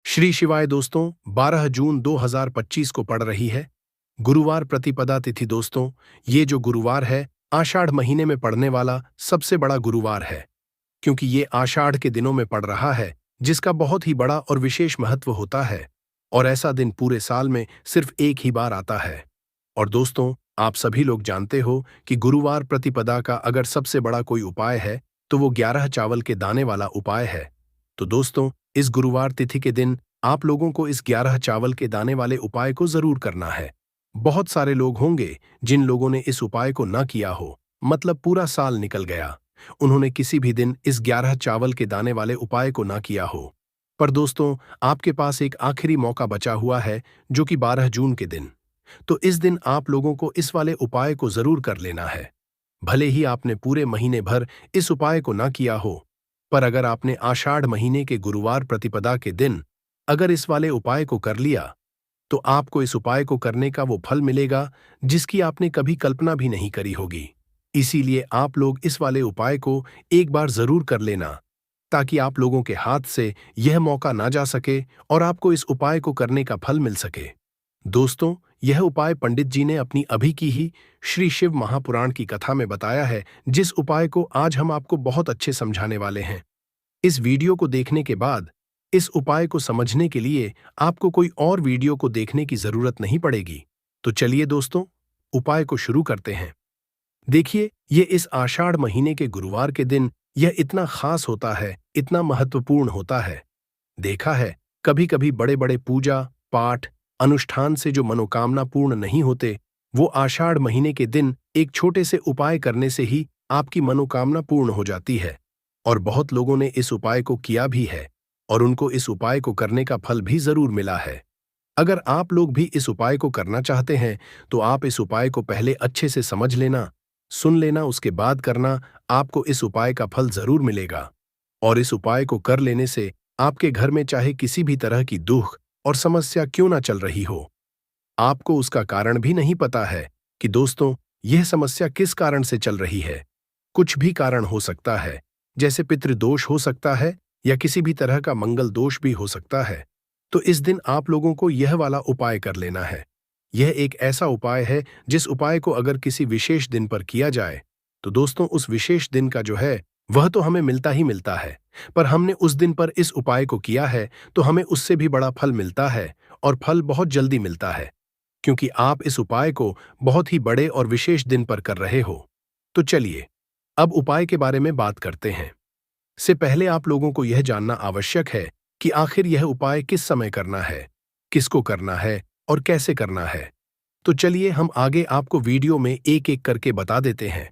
श्री शिवाय दोस्तों, 12 जून 2025 को पड़ रही है गुरुवार प्रतिपदा तिथि। दोस्तों, ये जो गुरुवार है आषाढ़ महीने में पड़ने वाला सबसे बड़ा गुरुवार है, क्योंकि ये आषाढ़ के दिनों में पड़ रहा है, जिसका बहुत ही बड़ा और विशेष महत्व होता है। और ऐसा दिन पूरे साल में सिर्फ एक ही बार आता है। और दोस्तों, आप सभी लोग जानते हो कि गुरुवार प्रतिपदा का अगर सबसे बड़ा कोई उपाय है तो वो 11 चावल के दाने वाला उपाय है। तो दोस्तों, इस गुरुवार तिथि के दिन आप लोगों को इस 11 चावल के दाने वाले उपाय को जरूर करना है। बहुत सारे लोग होंगे जिन लोगों ने इस उपाय को ना किया हो, मतलब पूरा साल निकल गया, उन्होंने किसी भी दिन इस 11 चावल के दाने वाले उपाय को ना किया हो। पर दोस्तों, आपके पास एक आखिरी मौका बचा हुआ है, जो कि 12 जून के दिन। तो इस दिन आप लोगों को इस वाले उपाय को जरूर कर लेना है। भले ही आपने पूरे महीने भर इस उपाय को ना किया हो, पर अगर आपने आषाढ़ महीने के गुरुवार प्रतिपदा के दिन अगर इस वाले उपाय को कर लिया, तो आपको इस उपाय को करने का वो फल मिलेगा जिसकी आपने कभी कल्पना भी नहीं करी होगी। इसीलिए आप लोग इस वाले उपाय को एक बार जरूर कर लेना, ताकि आप लोगों के हाथ से यह मौका ना जा सके और आपको इस उपाय को करने का फल मिल सके। दोस्तों, यह उपाय पंडित जी ने अपनी अभी की ही श्री शिव महापुराण की कथा में बताया है, जिस उपाय को आज हम आपको बहुत अच्छे समझाने वाले हैं। इस वीडियो को देखने के बाद इस उपाय को समझने के लिए आपको कोई और वीडियो को देखने की जरूरत नहीं पड़ेगी। तो चलिए दोस्तों, उपाय को शुरू करते हैं। देखिए, ये इस आषाढ़ महीने के गुरुवार के दिन यह इतना खास होता है, इतना महत्वपूर्ण होता है। देखा है, कभी कभी बड़े बड़े पूजा पाठ अनुष्ठान से जो मनोकामना पूर्ण नहीं होते, वो आषाढ़ महीने के दिन एक छोटे से उपाय करने से ही आपकी मनोकामना पूर्ण हो जाती है। और बहुत लोगों ने इस उपाय को किया भी है और उनको इस उपाय को करने का फल भी जरूर मिला है। अगर आप लोग भी इस उपाय को करना चाहते हैं, तो आप इस उपाय को पहले अच्छे से समझ लेना, सुन लेना, उसके बाद करना। आपको इस उपाय का फल जरूर मिलेगा। और इस उपाय को कर लेने से आपके घर में चाहे किसी भी तरह की दुख और समस्या क्यों ना चल रही हो, आपको उसका कारण भी नहीं पता है कि दोस्तों, यह समस्या किस कारण से चल रही है। कुछ भी कारण हो सकता है, जैसे पितृदोष हो सकता है या किसी भी तरह का मंगल दोष भी हो सकता है। तो इस दिन आप लोगों को यह वाला उपाय कर लेना है। यह एक ऐसा उपाय है जिस उपाय को अगर किसी विशेष दिन पर किया जाए, तो दोस्तों उस विशेष दिन का जो है वह तो हमें मिलता ही मिलता है, पर हमने उस दिन पर इस उपाय को किया है तो हमें उससे भी बड़ा फल मिलता है, और फल बहुत जल्दी मिलता है, क्योंकि आप इस उपाय को बहुत ही बड़े और विशेष दिन पर कर रहे हो। तो चलिए, अब उपाय के बारे में बात करते हैं। से पहले आप लोगों को यह जानना आवश्यक है कि आखिर यह उपाय किस समय करना है, किसको करना है और कैसे करना है। तो चलिए, हम आगे आपको वीडियो में एक एक करके बता देते हैं।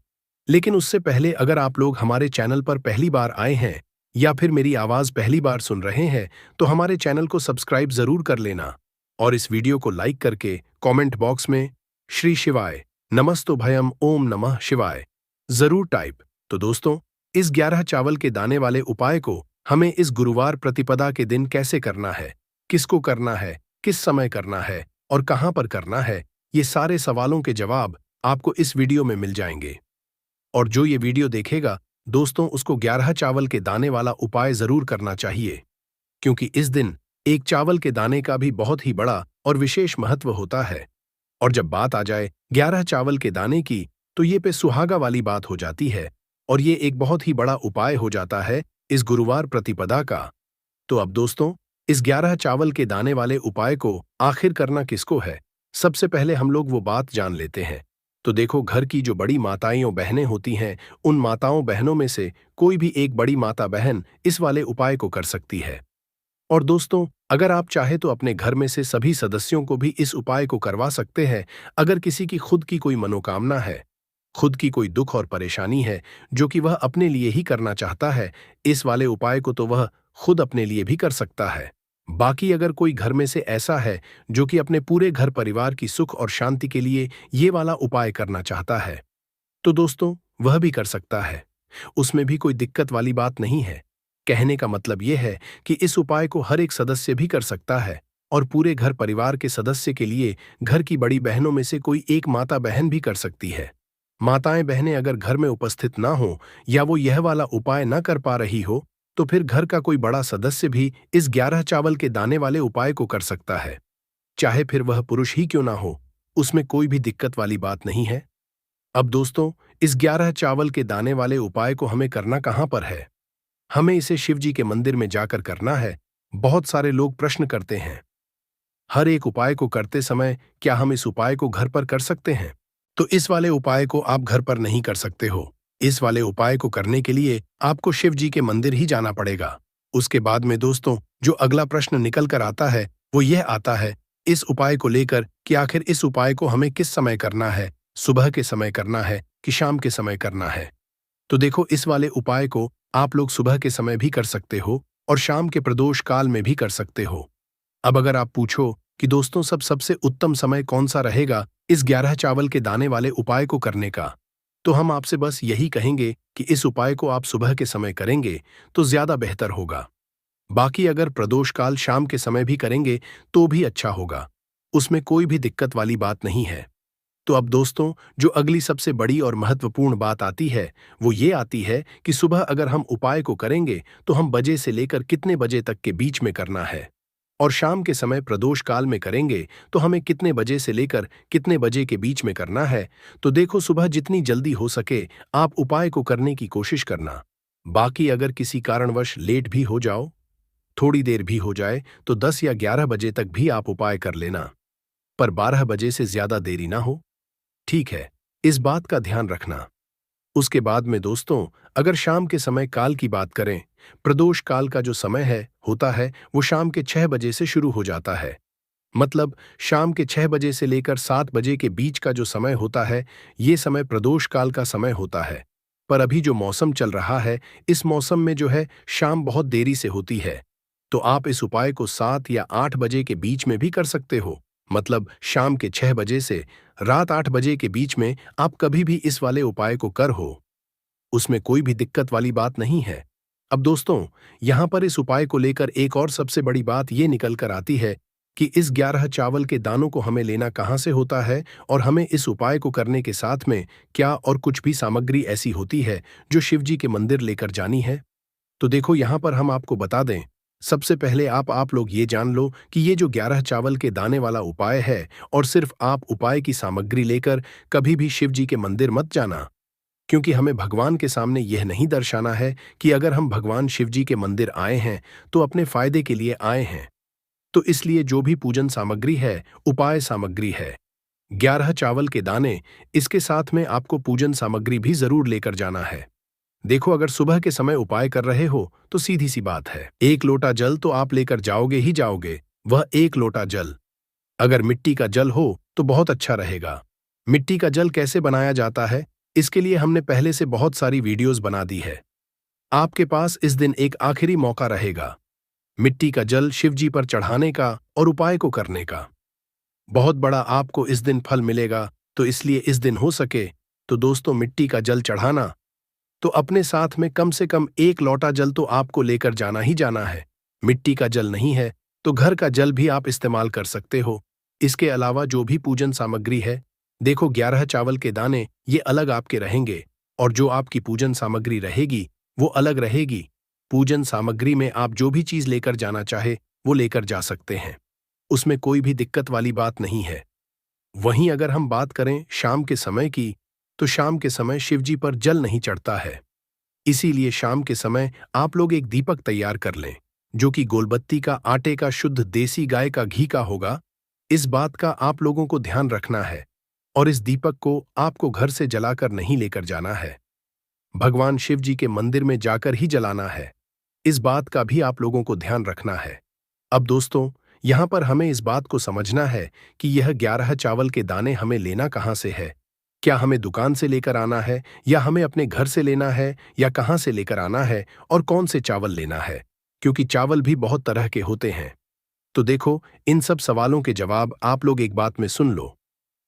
लेकिन उससे पहले अगर आप लोग हमारे चैनल पर पहली बार आए हैं या फिर मेरी आवाज पहली बार सुन रहे हैं, तो हमारे चैनल को सब्सक्राइब जरूर कर लेना और इस वीडियो को लाइक करके कमेंट बॉक्स में श्री शिवाय नमस्तो भयम ओम नमः शिवाय जरूर टाइप। तो दोस्तों, इस 11 चावल के दाने वाले उपाय को हमें इस गुरुवार प्रतिपदा के दिन कैसे करना है, किसको करना है, किस समय करना है और कहां पर करना है, ये सारे सवालों के जवाब आपको इस वीडियो में मिल जाएंगे। और जो ये वीडियो देखेगा दोस्तों, उसको 11 चावल के दाने वाला उपाय जरूर करना चाहिए, क्योंकि इस दिन एक चावल के दाने का भी बहुत ही बड़ा और विशेष महत्व होता है। और जब बात आ जाए 11 चावल के दाने की, तो ये पे सुहागा वाली बात हो जाती है और ये एक बहुत ही बड़ा उपाय हो जाता है इस गुरुवार प्रतिपदा का। तो अब दोस्तों, इस 11 चावल के दाने वाले उपाय को आखिर करना किसको है, सबसे पहले हम लोग वो बात जान लेते हैं। तो देखो, घर की जो बड़ी माताएं और बहनें होती हैं, उन माताओं बहनों में से कोई भी एक बड़ी माता बहन इस वाले उपाय को कर सकती है। और दोस्तों, अगर आप चाहे तो अपने घर में से सभी सदस्यों को भी इस उपाय को करवा सकते हैं। अगर किसी की खुद की कोई मनोकामना है, खुद की कोई दुख और परेशानी है जो कि वह अपने लिए ही करना चाहता है, इस वाले उपाय को तो वह खुद अपने लिए भी कर सकता है। बाकी अगर कोई घर में से ऐसा है जो कि अपने पूरे घर परिवार की सुख और शांति के लिए ये वाला उपाय करना चाहता है, तो दोस्तों वह भी कर सकता है। उसमें भी कोई दिक्कत वाली बात नहीं है। कहने का मतलब यह है कि इस उपाय को हर एक सदस्य भी कर सकता है, और पूरे घर परिवार के सदस्य के लिए घर की बड़ी बहनों में से कोई एक माता बहन भी कर सकती है। माताएं बहनें अगर घर में उपस्थित ना हो या वो यह वाला उपाय ना कर पा रही हो, तो फिर घर का कोई बड़ा सदस्य भी इस 11 चावल के दाने वाले उपाय को कर सकता है, चाहे फिर वह पुरुष ही क्यों ना हो। उसमें कोई भी दिक्कत वाली बात नहीं है। अब दोस्तों, इस 11 चावल के दाने वाले उपाय को हमें करना कहां पर है? हमें इसे शिव जी के मंदिर में जाकर करना है। बहुत सारे लोग प्रश्न करते हैं, हर एक उपाय को करते समय क्या हम इस उपाय को घर पर कर सकते हैं? तो इस वाले उपाय को आप घर पर नहीं कर सकते हो। इस वाले उपाय को करने के लिए आपको शिव जी के मंदिर ही जाना पड़ेगा। उसके बाद में दोस्तों, जो अगला प्रश्न निकल कर आता है वो यह आता है इस उपाय को लेकर कि आखिर इस उपाय को हमें किस समय करना है, सुबह के समय करना है कि शाम के समय करना है? तो देखो, इस वाले उपाय को आप लोग सुबह के समय भी कर सकते हो और शाम के प्रदोष काल में भी कर सकते हो। अब अगर आप पूछो कि दोस्तों सबसे उत्तम समय कौन सा रहेगा इस 11 चावल के दाने वाले उपाय को करने का, तो हम आपसे बस यही कहेंगे कि इस उपाय को आप सुबह के समय करेंगे तो ज्यादा बेहतर होगा। बाकी अगर प्रदोष काल शाम के समय भी करेंगे तो भी अच्छा होगा, उसमें कोई भी दिक्कत वाली बात नहीं है। तो अब दोस्तों, जो अगली सबसे बड़ी और महत्वपूर्ण बात आती है वो ये आती है कि सुबह अगर हम उपाय को करेंगे तो हम बजे से लेकर कितने बजे तक के बीच में करना है, और शाम के समय प्रदोष काल में करेंगे तो हमें कितने बजे से लेकर कितने बजे के बीच में करना है। तो देखो, सुबह जितनी जल्दी हो सके आप उपाय को करने की कोशिश करना। बाकी अगर किसी कारणवश लेट भी हो जाओ, थोड़ी देर भी हो जाए, तो 10 या 11 बजे तक भी आप उपाय कर लेना, पर 12 बजे से ज्यादा देरी ना हो। ठीक है, इस बात का ध्यान रखना। उसके बाद में दोस्तों, अगर शाम के समय काल की बात करें, प्रदोष काल का जो समय है होता है वो शाम के 6 बजे से शुरू हो जाता है। मतलब शाम के 6 बजे से लेकर 7 बजे के बीच का जो समय होता है, ये समय प्रदोष काल का समय होता है। पर अभी जो मौसम चल रहा है, इस मौसम में जो है शाम बहुत देरी से होती है, तो आप इस उपाय को 7 या 8 बजे के बीच में भी कर सकते हो। मतलब शाम के 6 बजे से रात 8 बजे के बीच में आप कभी भी इस वाले उपाय को कर हो, उसमें कोई भी दिक्कत वाली बात नहीं है। अब दोस्तों, यहां पर इस उपाय को लेकर एक और सबसे बड़ी बात ये निकल कर आती है कि इस 11 चावल के दानों को हमें लेना कहां से होता है और हमें इस उपाय को करने के साथ में क्या और कुछ भी सामग्री ऐसी होती है जो शिव जी के मंदिर लेकर जानी है। तो देखो, यहां पर हम आपको बता दें, सबसे पहले आप लोग ये जान लो कि ये जो 11 चावल के दाने वाला उपाय है, और सिर्फ आप उपाय की सामग्री लेकर कभी भी शिव जी के मंदिर मत जाना, क्योंकि हमें भगवान के सामने यह नहीं दर्शाना है कि अगर हम भगवान शिव जी के मंदिर आए हैं तो अपने फायदे के लिए आए हैं। तो इसलिए जो भी पूजन सामग्री है, उपाय सामग्री है, 11 चावल के दाने, इसके साथ में आपको पूजन सामग्री भी जरूर लेकर जाना है। देखो, अगर सुबह के समय उपाय कर रहे हो तो सीधी सी बात है, 1 लोटा जल तो आप लेकर जाओगे ही जाओगे। वह 1 लोटा जल अगर मिट्टी का जल हो तो बहुत अच्छा रहेगा। मिट्टी का जल कैसे बनाया जाता है, इसके लिए हमने पहले से बहुत सारी वीडियोस बना दी है। आपके पास इस दिन एक आखिरी मौका रहेगा मिट्टी का जल शिव जी पर चढ़ाने का और उपाय को करने का। बहुत बड़ा आपको इस दिन फल मिलेगा, तो इसलिए इस दिन हो सके तो दोस्तों मिट्टी का जल चढ़ाना, तो अपने साथ में कम से कम 1 लोटा जल तो आपको लेकर जाना ही जाना है। मिट्टी का जल नहीं है तो घर का जल भी आप इस्तेमाल कर सकते हो। इसके अलावा जो भी पूजन सामग्री है, देखो 11 चावल के दाने ये अलग आपके रहेंगे, और जो आपकी पूजन सामग्री रहेगी वो अलग रहेगी। पूजन सामग्री में आप जो भी चीज लेकर जाना चाहे वो लेकर जा सकते हैं, उसमें कोई भी दिक्कत वाली बात नहीं है। वहीं अगर हम बात करें शाम के समय की, तो शाम के समय शिवजी पर जल नहीं चढ़ता है, इसीलिए शाम के समय आप लोग एक दीपक तैयार कर लें, जो कि गोलबत्ती का, आटे का, शुद्ध देसी गाय का घी का होगा। इस बात का आप लोगों को ध्यान रखना है, और इस दीपक को आपको घर से जलाकर नहीं लेकर जाना है, भगवान शिव जी के मंदिर में जाकर ही जलाना है। इस बात का भी आप लोगों को ध्यान रखना है। अब दोस्तों, यहां पर हमें इस बात को समझना है कि यह 11 चावल के दाने हमें लेना कहां से है। क्या हमें दुकान से लेकर आना है, या हमें अपने घर से लेना है, या कहां से लेकर आना है, और कौन से चावल लेना है, क्योंकि चावल भी बहुत तरह के होते हैं। तो देखो, इन सब सवालों के जवाब आप लोग एक बात में सुन लो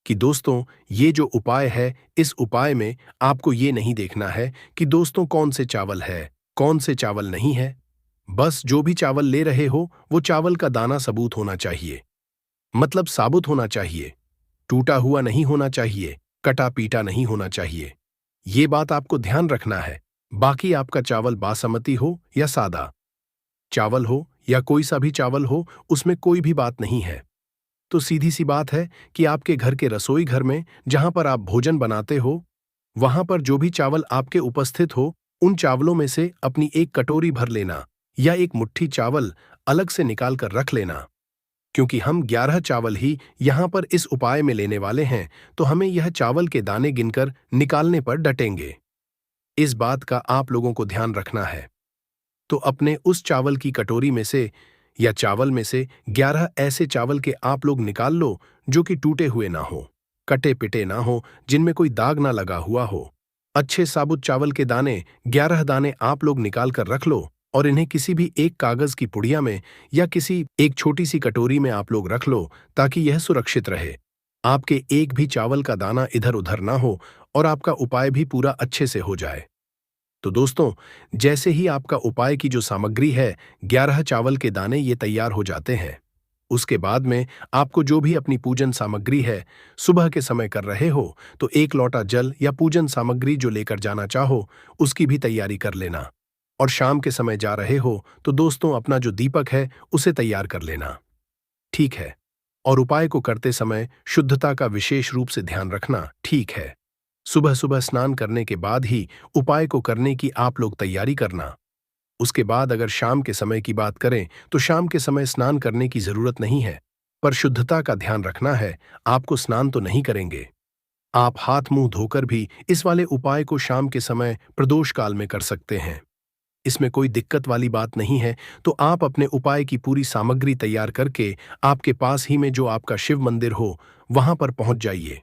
कि दोस्तों, ये जो उपाय है, इस उपाय में आपको ये नहीं देखना है कि दोस्तों कौन से चावल है, कौन से चावल नहीं है। बस जो भी चावल ले रहे हो वो चावल का दाना सबूत होना चाहिए, मतलब साबुत होना चाहिए, टूटा हुआ नहीं होना चाहिए, कटा पीटा नहीं होना चाहिए। ये बात आपको ध्यान रखना है। बाकी आपका चावल बासमती हो या सादा चावल हो या कोई सा भी चावल हो, उसमें कोई भी बात नहीं है। तो सीधी सी बात है कि आपके घर के रसोई घर में जहां पर आप भोजन बनाते हो, वहां पर जो भी चावल आपके उपस्थित हो, उन चावलों में से अपनी एक कटोरी भर लेना या एक मुट्ठी चावल अलग से निकाल कर रख लेना। क्योंकि हम 11 चावल ही यहां पर इस उपाय में लेने वाले हैं, तो हमें यह चावल के दाने गिनकर निकालने पर डटेंगे। इस बात का आप लोगों को ध्यान रखना है। तो अपने उस चावल की कटोरी में से या चावल में से 11 ऐसे चावल के आप लोग निकाल लो जो कि टूटे हुए ना हो, कटे पिटे ना हो, जिनमें कोई दाग ना लगा हुआ हो। अच्छे साबुत चावल के दाने 11 दाने आप लोग निकाल कर रख लो और इन्हें किसी भी एक कागज की पुड़िया में या किसी एक छोटी सी कटोरी में आप लोग रख लो, ताकि यह सुरक्षित रहे। आपके एक भी चावल का दाना इधर उधर ना हो और आपका उपाय भी पूरा अच्छे से हो जाए। तो दोस्तों, जैसे ही आपका उपाय की जो सामग्री है, 11 चावल के दाने ये तैयार हो जाते हैं, उसके बाद में आपको जो भी अपनी पूजन सामग्री है, सुबह के समय कर रहे हो तो 1 लोटा जल या पूजन सामग्री जो लेकर जाना चाहो, उसकी भी तैयारी कर लेना। और शाम के समय जा रहे हो तो दोस्तों, अपना जो दीपक है उसे तैयार कर लेना। ठीक है। और उपाय को करते समय शुद्धता का विशेष रूप से ध्यान रखना। ठीक है। सुबह सुबह स्नान करने के बाद ही उपाय को करने की आप लोग तैयारी करना। उसके बाद अगर शाम के समय की बात करें तो शाम के समय स्नान करने की जरूरत नहीं है, पर शुद्धता का ध्यान रखना है। आपको स्नान तो नहीं करेंगे, आप हाथ मुंह धोकर भी इस वाले उपाय को शाम के समय प्रदोष काल में कर सकते हैं। इसमें कोई दिक्कत वाली बात नहीं है। तो आप अपने उपाय की पूरी सामग्री तैयार करके आपके पास ही में जो आपका शिव मंदिर हो, वहां पर पहुंच जाइए।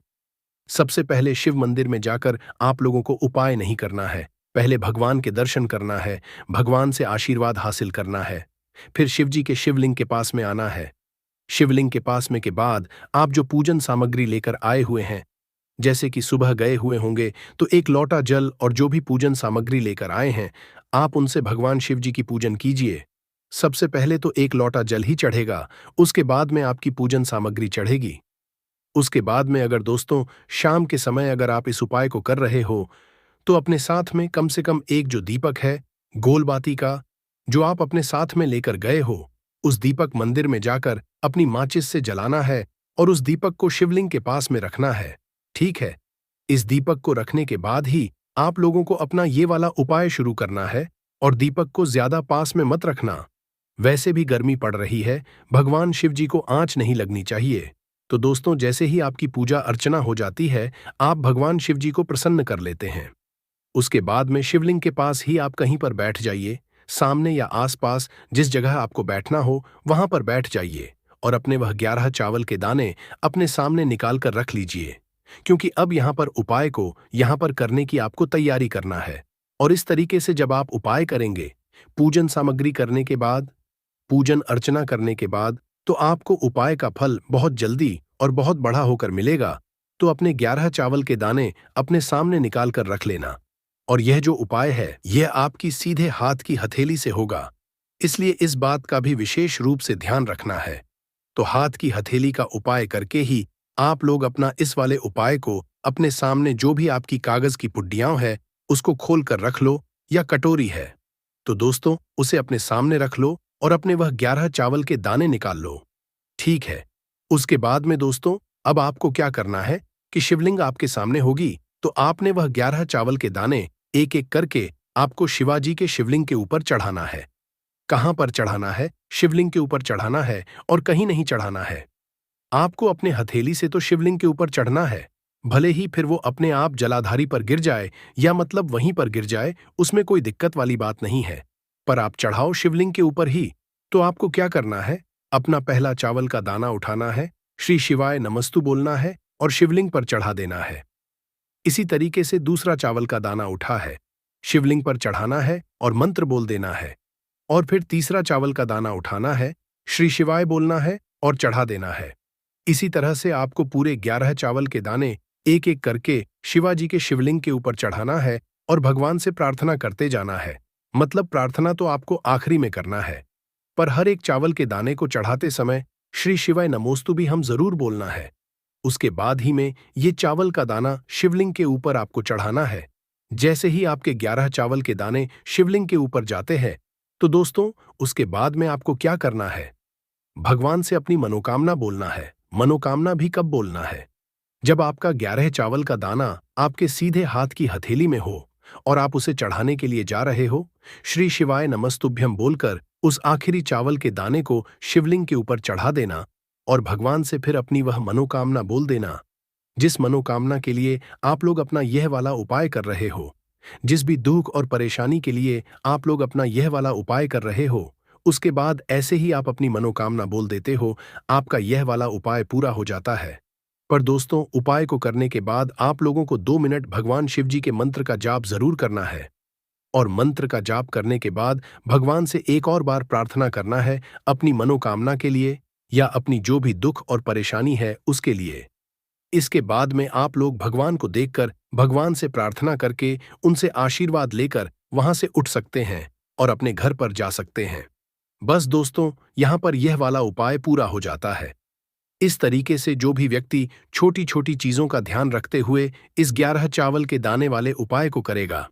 सबसे पहले शिव मंदिर में जाकर आप लोगों को उपाय नहीं करना है, पहले भगवान के दर्शन करना है, भगवान से आशीर्वाद हासिल करना है। फिर शिव जी के शिवलिंग के पास में आना है। शिवलिंग के पास में के बाद आप जो पूजन सामग्री लेकर आए हुए हैं, जैसे कि सुबह गए हुए होंगे तो 1 लोटा जल और जो भी पूजन सामग्री लेकर आए हैं, आप उनसे भगवान शिव जी की पूजन कीजिए। सबसे पहले तो 1 लोटा जल ही चढ़ेगा, उसके बाद में आपकी पूजन सामग्री चढ़ेगी। उसके बाद में अगर दोस्तों शाम के समय अगर आप इस उपाय को कर रहे हो, तो अपने साथ में कम से कम एक जो दीपक है, गोल बाती का, जो आप अपने साथ में लेकर गए हो, उस दीपक मंदिर में जाकर अपनी माचिस से जलाना है और उस दीपक को शिवलिंग के पास में रखना है। ठीक है। इस दीपक को रखने के बाद ही आप लोगों को अपना ये वाला उपाय शुरू करना है और दीपक को ज्यादा पास में मत रखना। वैसे भी गर्मी पड़ रही है, भगवान शिव जी को आंच नहीं लगनी चाहिए। तो दोस्तों, जैसे ही आपकी पूजा अर्चना हो जाती है, आप भगवान शिव जी को प्रसन्न कर लेते हैं। उसके बाद में शिवलिंग के पास ही आप कहीं पर बैठ जाइए, सामने या आसपास जिस जगह आपको बैठना हो वहां पर बैठ जाइए और अपने वह 11 चावल के दाने अपने सामने निकाल कर रख लीजिए। क्योंकि अब यहां पर उपाय को यहां पर करने की आपको तैयारी करना है। और इस तरीके से जब आप उपाय करेंगे, पूजन सामग्री करने के बाद, पूजन अर्चना करने के बाद, तो आपको उपाय का फल बहुत जल्दी और बहुत बड़ा होकर मिलेगा। तो अपने 11 चावल के दाने अपने सामने निकाल कर रख लेना। और यह जो उपाय है, यह आपकी सीधे हाथ की हथेली से होगा, इसलिए इस बात का भी विशेष रूप से ध्यान रखना है। तो हाथ की हथेली का उपाय करके ही आप लोग अपना इस वाले उपाय को अपने सामने जो भी आपकी कागज की पुड्डियां है, उसको खोल कर रख लो, या कटोरी है तो दोस्तों उसे अपने सामने रख लो और अपने वह 11 चावल के दाने निकाल लो। ठीक है। उसके बाद में दोस्तों, अब आपको क्या करना है कि शिवलिंग आपके सामने होगी, तो आपने वह 11 चावल के दाने एक एक करके आपको शिवाजी के शिवलिंग के ऊपर चढ़ाना है। कहां पर चढ़ाना है? शिवलिंग के ऊपर चढ़ाना है और कहीं नहीं चढ़ाना है। आपको अपने हथेली से तो शिवलिंग के ऊपर चढ़ना है, भले ही फिर वो अपने आप जलाधारी पर गिर जाए या मतलब वहीं पर गिर जाए, उसमें कोई दिक्कत वाली बात नहीं है। पर आप चढ़ाओ शिवलिंग के ऊपर ही। तो आपको क्या करना है? अपना पहला चावल का दाना उठाना है, श्री शिवाय नमस्तु बोलना है और शिवलिंग पर चढ़ा देना है। इसी तरीके से दूसरा चावल का दाना उठा है, शिवलिंग पर चढ़ाना है और मंत्र बोल देना है। और फिर तीसरा चावल का दाना उठाना है, श्री शिवाय बोलना है और चढ़ा देना है। इसी तरह से आपको पूरे 11 चावल के दाने एक एक करके शिवाजी के शिवलिंग के ऊपर चढ़ाना है और भगवान से प्रार्थना करते जाना है। मतलब प्रार्थना तो आपको आखिरी में करना है, पर हर एक चावल के दाने को चढ़ाते समय श्री शिवाय नमोस्तु भी हम जरूर बोलना है। उसके बाद ही में ये चावल का दाना शिवलिंग के ऊपर आपको चढ़ाना है। जैसे ही आपके 11 चावल के दाने शिवलिंग के ऊपर जाते हैं, तो दोस्तों उसके बाद में आपको क्या करना है? भगवान से अपनी मनोकामना बोलना है। मनोकामना भी कब बोलना है? जब आपका 11 चावल का दाना आपके सीधे हाथ की हथेली में हो और आप उसे चढ़ाने के लिए जा रहे हो, श्री शिवाय नमस्तुभ्यम बोलकर उस आखिरी चावल के दाने को शिवलिंग के ऊपर चढ़ा देना और भगवान से फिर अपनी वह मनोकामना बोल देना, जिस मनोकामना के लिए आप लोग अपना यह वाला उपाय कर रहे हो। जिस भी दुख और परेशानी के लिए आप लोग अपना यह वाला उपाय कर रहे हो, उसके बाद ऐसे ही आप अपनी मनोकामना बोल देते हो, आपका यह वाला उपाय पूरा हो जाता है। पर दोस्तों, उपाय को करने के बाद आप लोगों को 2 मिनट भगवान शिव जी के मंत्र का जाप जरूर करना है। और मंत्र का जाप करने के बाद भगवान से एक और बार प्रार्थना करना है अपनी मनोकामना के लिए या अपनी जो भी दुख और परेशानी है उसके लिए। इसके बाद में आप लोग भगवान को देखकर भगवान से प्रार्थना करके उनसे आशीर्वाद लेकर वहां से उठ सकते हैं और अपने घर पर जा सकते हैं। बस दोस्तों, यहां पर यह वाला उपाय पूरा हो जाता है। इस तरीके से जो भी व्यक्ति छोटी छोटी चीजों का ध्यान रखते हुए इस 11 चावल के दाने वाले उपाय को करेगा,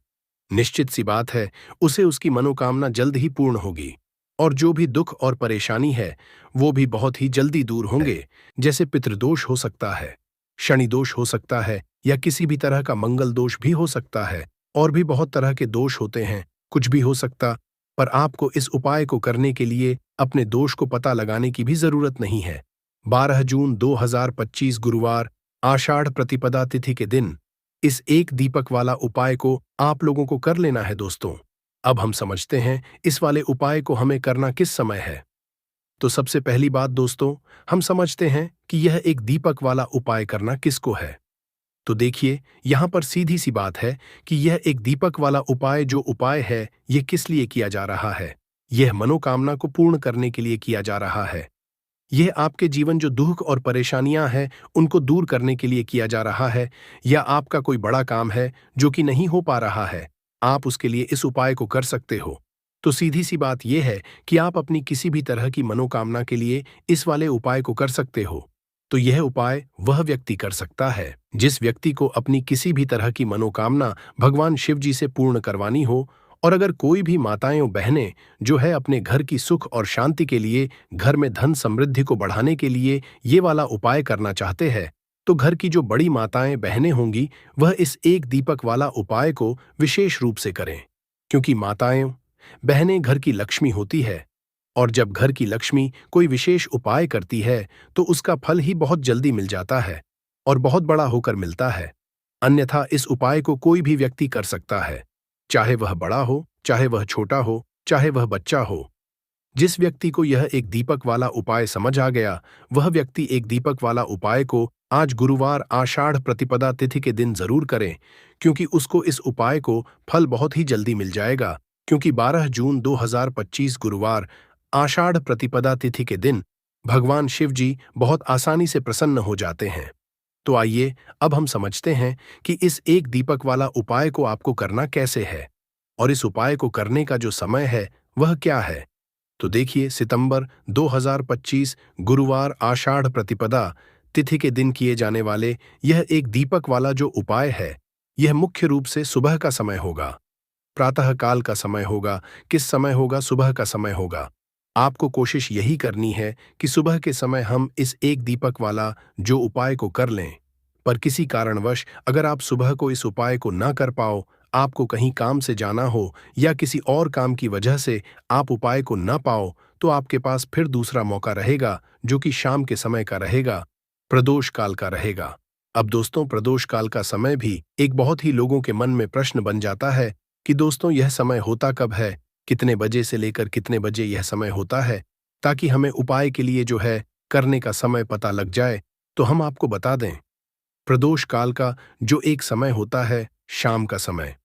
निश्चित सी बात है उसे उसकी मनोकामना जल्द ही पूर्ण होगी और जो भी दुख और परेशानी है वो भी बहुत ही जल्दी दूर होंगे। जैसे पितृदोष हो सकता है, शनि दोष हो सकता है या किसी भी तरह का मंगल दोष भी हो सकता है, और भी बहुत तरह के दोष होते हैं, कुछ भी हो सकता। पर आपको इस उपाय को करने के लिए अपने दोष को पता लगाने की भी जरूरत नहीं है। 12 जून 2025 गुरुवार, आषाढ़ प्रतिपदा तिथि के दिन इस एक दीपक वाला उपाय को आप लोगों को कर लेना है दोस्तों। अब हम समझते हैं इस वाले उपाय को हमें करना किस समय है। तो सबसे पहली बात दोस्तों, हम समझते हैं कि यह एक दीपक वाला उपाय करना किसको है। तो देखिए, यहां पर सीधी सी बात है कि यह एक दीपक वाला उपाय जो उपाय है, यह किस लिए किया जा रहा है। यह मनोकामना को पूर्ण करने के लिए किया जा रहा है। यह आपके जीवन जो दुख और परेशानियां हैं उनको दूर करने के लिए किया जा रहा है, या आपका कोई बड़ा काम है जो कि नहीं हो पा रहा है, आप उसके लिए इस उपाय को कर सकते हो। तो सीधी सी बात यह है कि आप अपनी किसी भी तरह की मनोकामना के लिए इस वाले उपाय को कर सकते हो। तो यह उपाय वह व्यक्ति कर सकता है जिस व्यक्ति को अपनी किसी भी तरह की मनोकामना भगवान शिव जी से पूर्ण करवानी हो। और अगर कोई भी माताएं बहनें जो है अपने घर की सुख और शांति के लिए, घर में धन समृद्धि को बढ़ाने के लिए ये वाला उपाय करना चाहते हैं, तो घर की जो बड़ी माताएं बहनें होंगी वह इस एक दीपक वाला उपाय को विशेष रूप से करें, क्योंकि माताएं बहनें घर की लक्ष्मी होती है। और जब घर की लक्ष्मी कोई विशेष उपाय करती है तो उसका फल ही बहुत जल्दी मिल जाता है और बहुत बड़ा होकर मिलता है। अन्यथा इस उपाय को कोई भी व्यक्ति कर सकता है, चाहे वह बड़ा हो, चाहे वह छोटा हो, चाहे वह बच्चा हो। जिस व्यक्ति को यह एक दीपक वाला उपाय समझ आ गया, वह व्यक्ति एक दीपक वाला उपाय को आज गुरुवार आषाढ़ प्रतिपदा तिथि के दिन जरूर करें, क्योंकि उसको इस उपाय को फल बहुत ही जल्दी मिल जाएगा। क्योंकि 12 जून 2025 गुरुवार आषाढ़ प्रतिपदा तिथि के दिन भगवान शिव जी बहुत आसानी से प्रसन्न हो जाते हैं। तो आइए अब हम समझते हैं कि इस एक दीपक वाला उपाय को आपको करना कैसे है और इस उपाय को करने का जो समय है वह क्या है। तो देखिए, सितंबर 2025 गुरुवार आषाढ़ प्रतिपदा तिथि के दिन किए जाने वाले यह एक दीपक वाला जो उपाय है, यह मुख्य रूप से सुबह का समय होगा, प्रातः काल का समय होगा। किस समय होगा? सुबह का समय होगा। आपको कोशिश यही करनी है कि सुबह के समय हम इस एक दीपक वाला जो उपाय को कर लें। पर किसी कारणवश अगर आप सुबह को इस उपाय को ना कर पाओ, आपको कहीं काम से जाना हो या किसी और काम की वजह से आप उपाय को ना पाओ, तो आपके पास फिर दूसरा मौका रहेगा जो कि शाम के समय का रहेगा, प्रदोष काल का रहेगा। अब दोस्तों, प्रदोष काल का समय भी एक बहुत ही लोगों के मन में प्रश्न बन जाता है कि दोस्तों यह समय होता कब है, कितने बजे से लेकर कितने बजे यह समय होता है, ताकि हमें उपाय के लिए जो है करने का समय पता लग जाए। तो हम आपको बता दें, प्रदोष काल का जो एक समय होता है शाम का समय,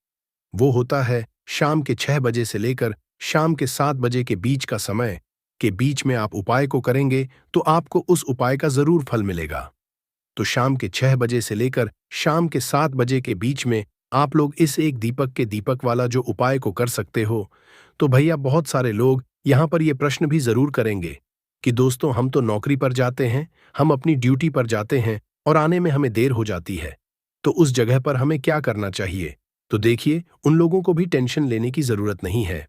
वो होता है शाम के 6 बजे से लेकर शाम के 7 बजे के बीच का समय। के बीच में आप उपाय को करेंगे तो आपको उस उपाय का जरूर फल मिलेगा। तो शाम के 6 बजे से लेकर शाम के 7 बजे के बीच में आप लोग इस एक दीपक के दीपक वाला जो उपाय को कर सकते हो। तो भैया, बहुत सारे लोग यहाँ पर ये प्रश्न भी जरूर करेंगे कि दोस्तों हम तो नौकरी पर जाते हैं, हम अपनी ड्यूटी पर जाते हैं और आने में हमें देर हो जाती है, तो उस जगह पर हमें क्या करना चाहिए। तो देखिए, उन लोगों को भी टेंशन लेने की जरूरत नहीं है।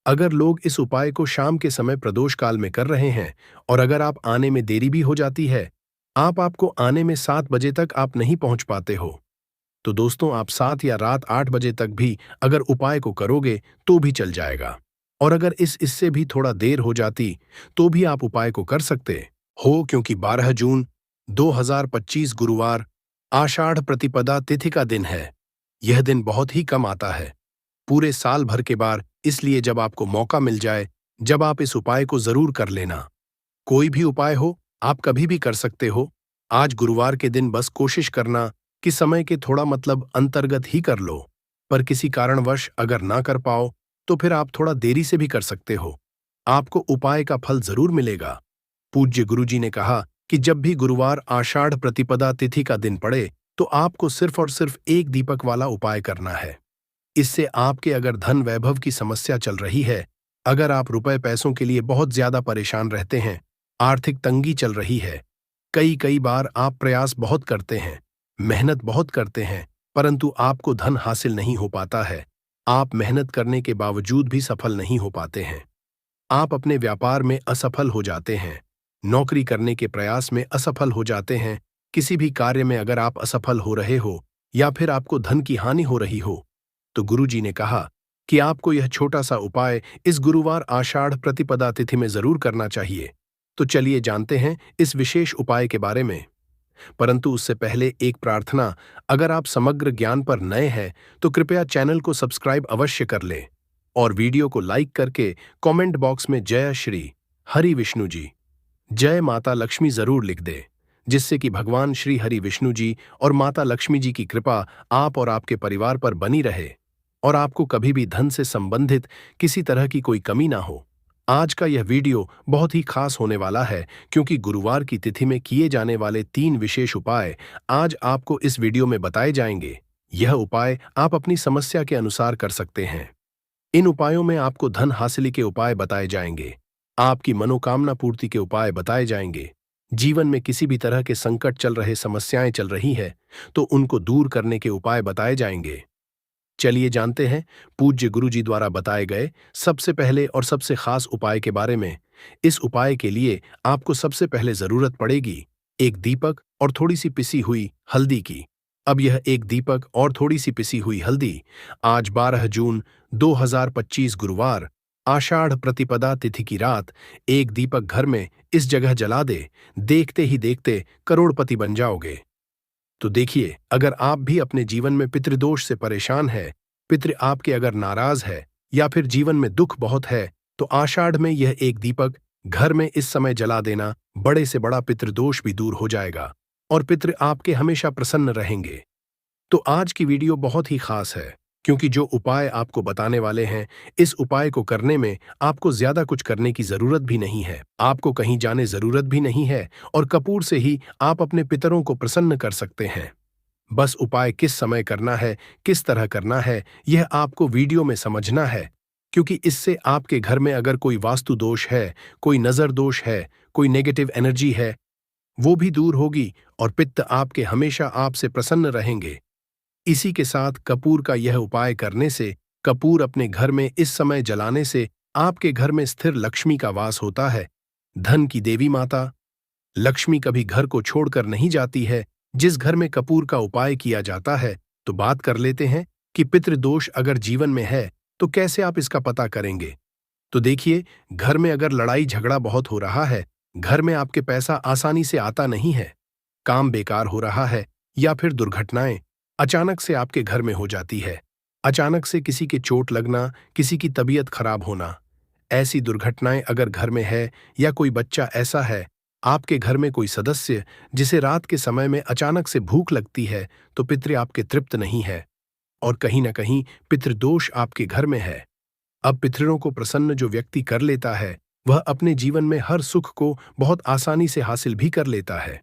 अगर लोग इस उपाय को शाम के समय प्रदोष काल में कर रहे हैं और अगर आप आने में देरी भी हो जाती है, आपको आने में 7 बजे तक आप नहीं पहुंच पाते हो, तो दोस्तों आप 7 या रात 8 बजे तक भी अगर उपाय को करोगे तो भी चल जाएगा। और अगर इससे भी थोड़ा देर हो जाती तो भी आप उपाय को कर सकते हो, क्योंकि 12 जून 2025 गुरुवार आषाढ़ प्रतिपदा तिथि का दिन है। यह दिन बहुत ही कम आता है पूरे साल भर के बार, इसलिए जब आपको मौका मिल जाए, जब आप इस उपाय को जरूर कर लेना। कोई भी उपाय हो, आप कभी भी कर सकते हो। आज गुरुवार के दिन बस कोशिश करना कि समय के थोड़ा अंतर्गत ही कर लो। पर किसी कारणवश अगर ना कर पाओ, तो फिर आप थोड़ा देरी से भी कर सकते हो। आपको उपाय का फल जरूर मिलेगा। पूज्य गुरुजी ने कहा कि जब भी गुरुवार आषाढ़ प्रतिपदा तिथि का दिन पड़े, तो आपको सिर्फ और सिर्फ एक दीपक वाला उपाय करना है। इससे आपके अगर धन वैभव की समस्या चल रही है, अगर आप रुपए पैसों के लिए बहुत ज्यादा परेशान रहते हैं, आर्थिक तंगी चल रही है, कई कई बार आप प्रयास बहुत करते हैं, मेहनत बहुत करते हैं, परंतु आपको धन हासिल नहीं हो पाता है। आप मेहनत करने के बावजूद भी सफल नहीं हो पाते हैं। आप अपने व्यापार में असफल हो जाते हैं, नौकरी करने के प्रयास में असफल हो जाते हैं, किसी भी कार्य में अगर आप असफल हो रहे हो या फिर आपको धन की हानि हो रही हो, तो गुरुजी ने कहा कि आपको यह छोटा सा उपाय इस गुरुवार आषाढ़ प्रतिपदा तिथि में जरूर करना चाहिए। तो चलिए जानते हैं इस विशेष उपाय के बारे में। परंतु उससे पहले एक प्रार्थना, अगर आप समग्र ज्ञान पर नए हैं तो कृपया चैनल को सब्सक्राइब अवश्य कर लें और वीडियो को लाइक करके कमेंट बॉक्स में जय श्री हरि विष्णु जी, जय माता लक्ष्मी जरूर लिख दे, जिससे कि भगवान श्री हरि विष्णु जी और माता लक्ष्मी जी की कृपा आप और आपके परिवार पर बनी रहे और आपको कभी भी धन से संबंधित किसी तरह की कोई कमी ना हो। आज का यह वीडियो बहुत ही खास होने वाला है, क्योंकि गुरुवार की तिथि में किए जाने वाले 3 विशेष उपाय आज आपको इस वीडियो में बताए जाएंगे। यह उपाय आप अपनी समस्या के अनुसार कर सकते हैं। इन उपायों में आपको धन हासिल के उपाय बताए जाएंगे, आपकी मनोकामना पूर्ति के उपाय बताए जाएंगे, जीवन में किसी भी तरह के संकट चल रहे, समस्याएं चल रही है तो उनको दूर करने के उपाय बताए जाएंगे। चलिए जानते हैं पूज्य गुरुजी द्वारा बताए गए सबसे पहले और सबसे खास उपाय के बारे में। इस उपाय के लिए आपको सबसे पहले जरूरत पड़ेगी एक दीपक और थोड़ी सी पिसी हुई हल्दी की। अब यह एक दीपक और थोड़ी सी पिसी हुई हल्दी आज 12 जून 2025 गुरुवार आषाढ़ प्रतिपदा तिथि की रात एक दीपक घर में इस जगह जला दे, देखते ही देखते करोड़पति बन जाओगे। तो देखिए, अगर आप भी अपने जीवन में पितृदोष से परेशान है, पितृ आपके अगर नाराज है या फिर जीवन में दुख बहुत है, तो आषाढ़ में यह एक दीपक घर में इस समय जला देना, बड़े से बड़ा पितृदोष भी दूर हो जाएगा और पितृ आपके हमेशा प्रसन्न रहेंगे। तो आज की वीडियो बहुत ही खास है, क्योंकि जो उपाय आपको बताने वाले हैं, इस उपाय को करने में आपको ज्यादा कुछ करने की जरूरत भी नहीं है, आपको कहीं जाने जरूरत भी नहीं है और कपूर से ही आप अपने पितरों को प्रसन्न कर सकते हैं। बस उपाय किस समय करना है, किस तरह करना है, यह आपको वीडियो में समझना है, क्योंकि इससे आपके घर में अगर कोई वास्तु दोष है, कोई नजर दोष है, कोई नेगेटिव एनर्जी है, वो भी दूर होगी और पित्त आपके हमेशा आपसे प्रसन्न रहेंगे। इसी के साथ कपूर का यह उपाय करने से, कपूर अपने घर में इस समय जलाने से आपके घर में स्थिर लक्ष्मी का वास होता है। धन की देवी माता लक्ष्मी कभी घर को छोड़कर नहीं जाती है। जिस घर में कपूर का उपाय किया जाता है, तो बात कर लेते हैं कि पितृदोष अगर जीवन में है तो कैसे आप इसका पता करेंगे। तो देखिए, घर में अगर लड़ाई झगड़ा बहुत हो रहा है, घर में आपके पैसा आसानी से आता नहीं है, काम बेकार हो रहा है या फिर दुर्घटनाएं अचानक से आपके घर में हो जाती है, अचानक से किसी के चोट लगना, किसी की तबीयत खराब होना, ऐसी दुर्घटनाएं अगर घर में है या कोई बच्चा ऐसा है, आपके घर में कोई सदस्य जिसे रात के समय में अचानक से भूख लगती है, तो पितृ आपके तृप्त नहीं है और कहीं न कहीं पितृदोष आपके घर में है। अब पितरों को प्रसन्न जो व्यक्ति कर लेता है, वह अपने जीवन में हर सुख को बहुत आसानी से हासिल भी कर लेता है।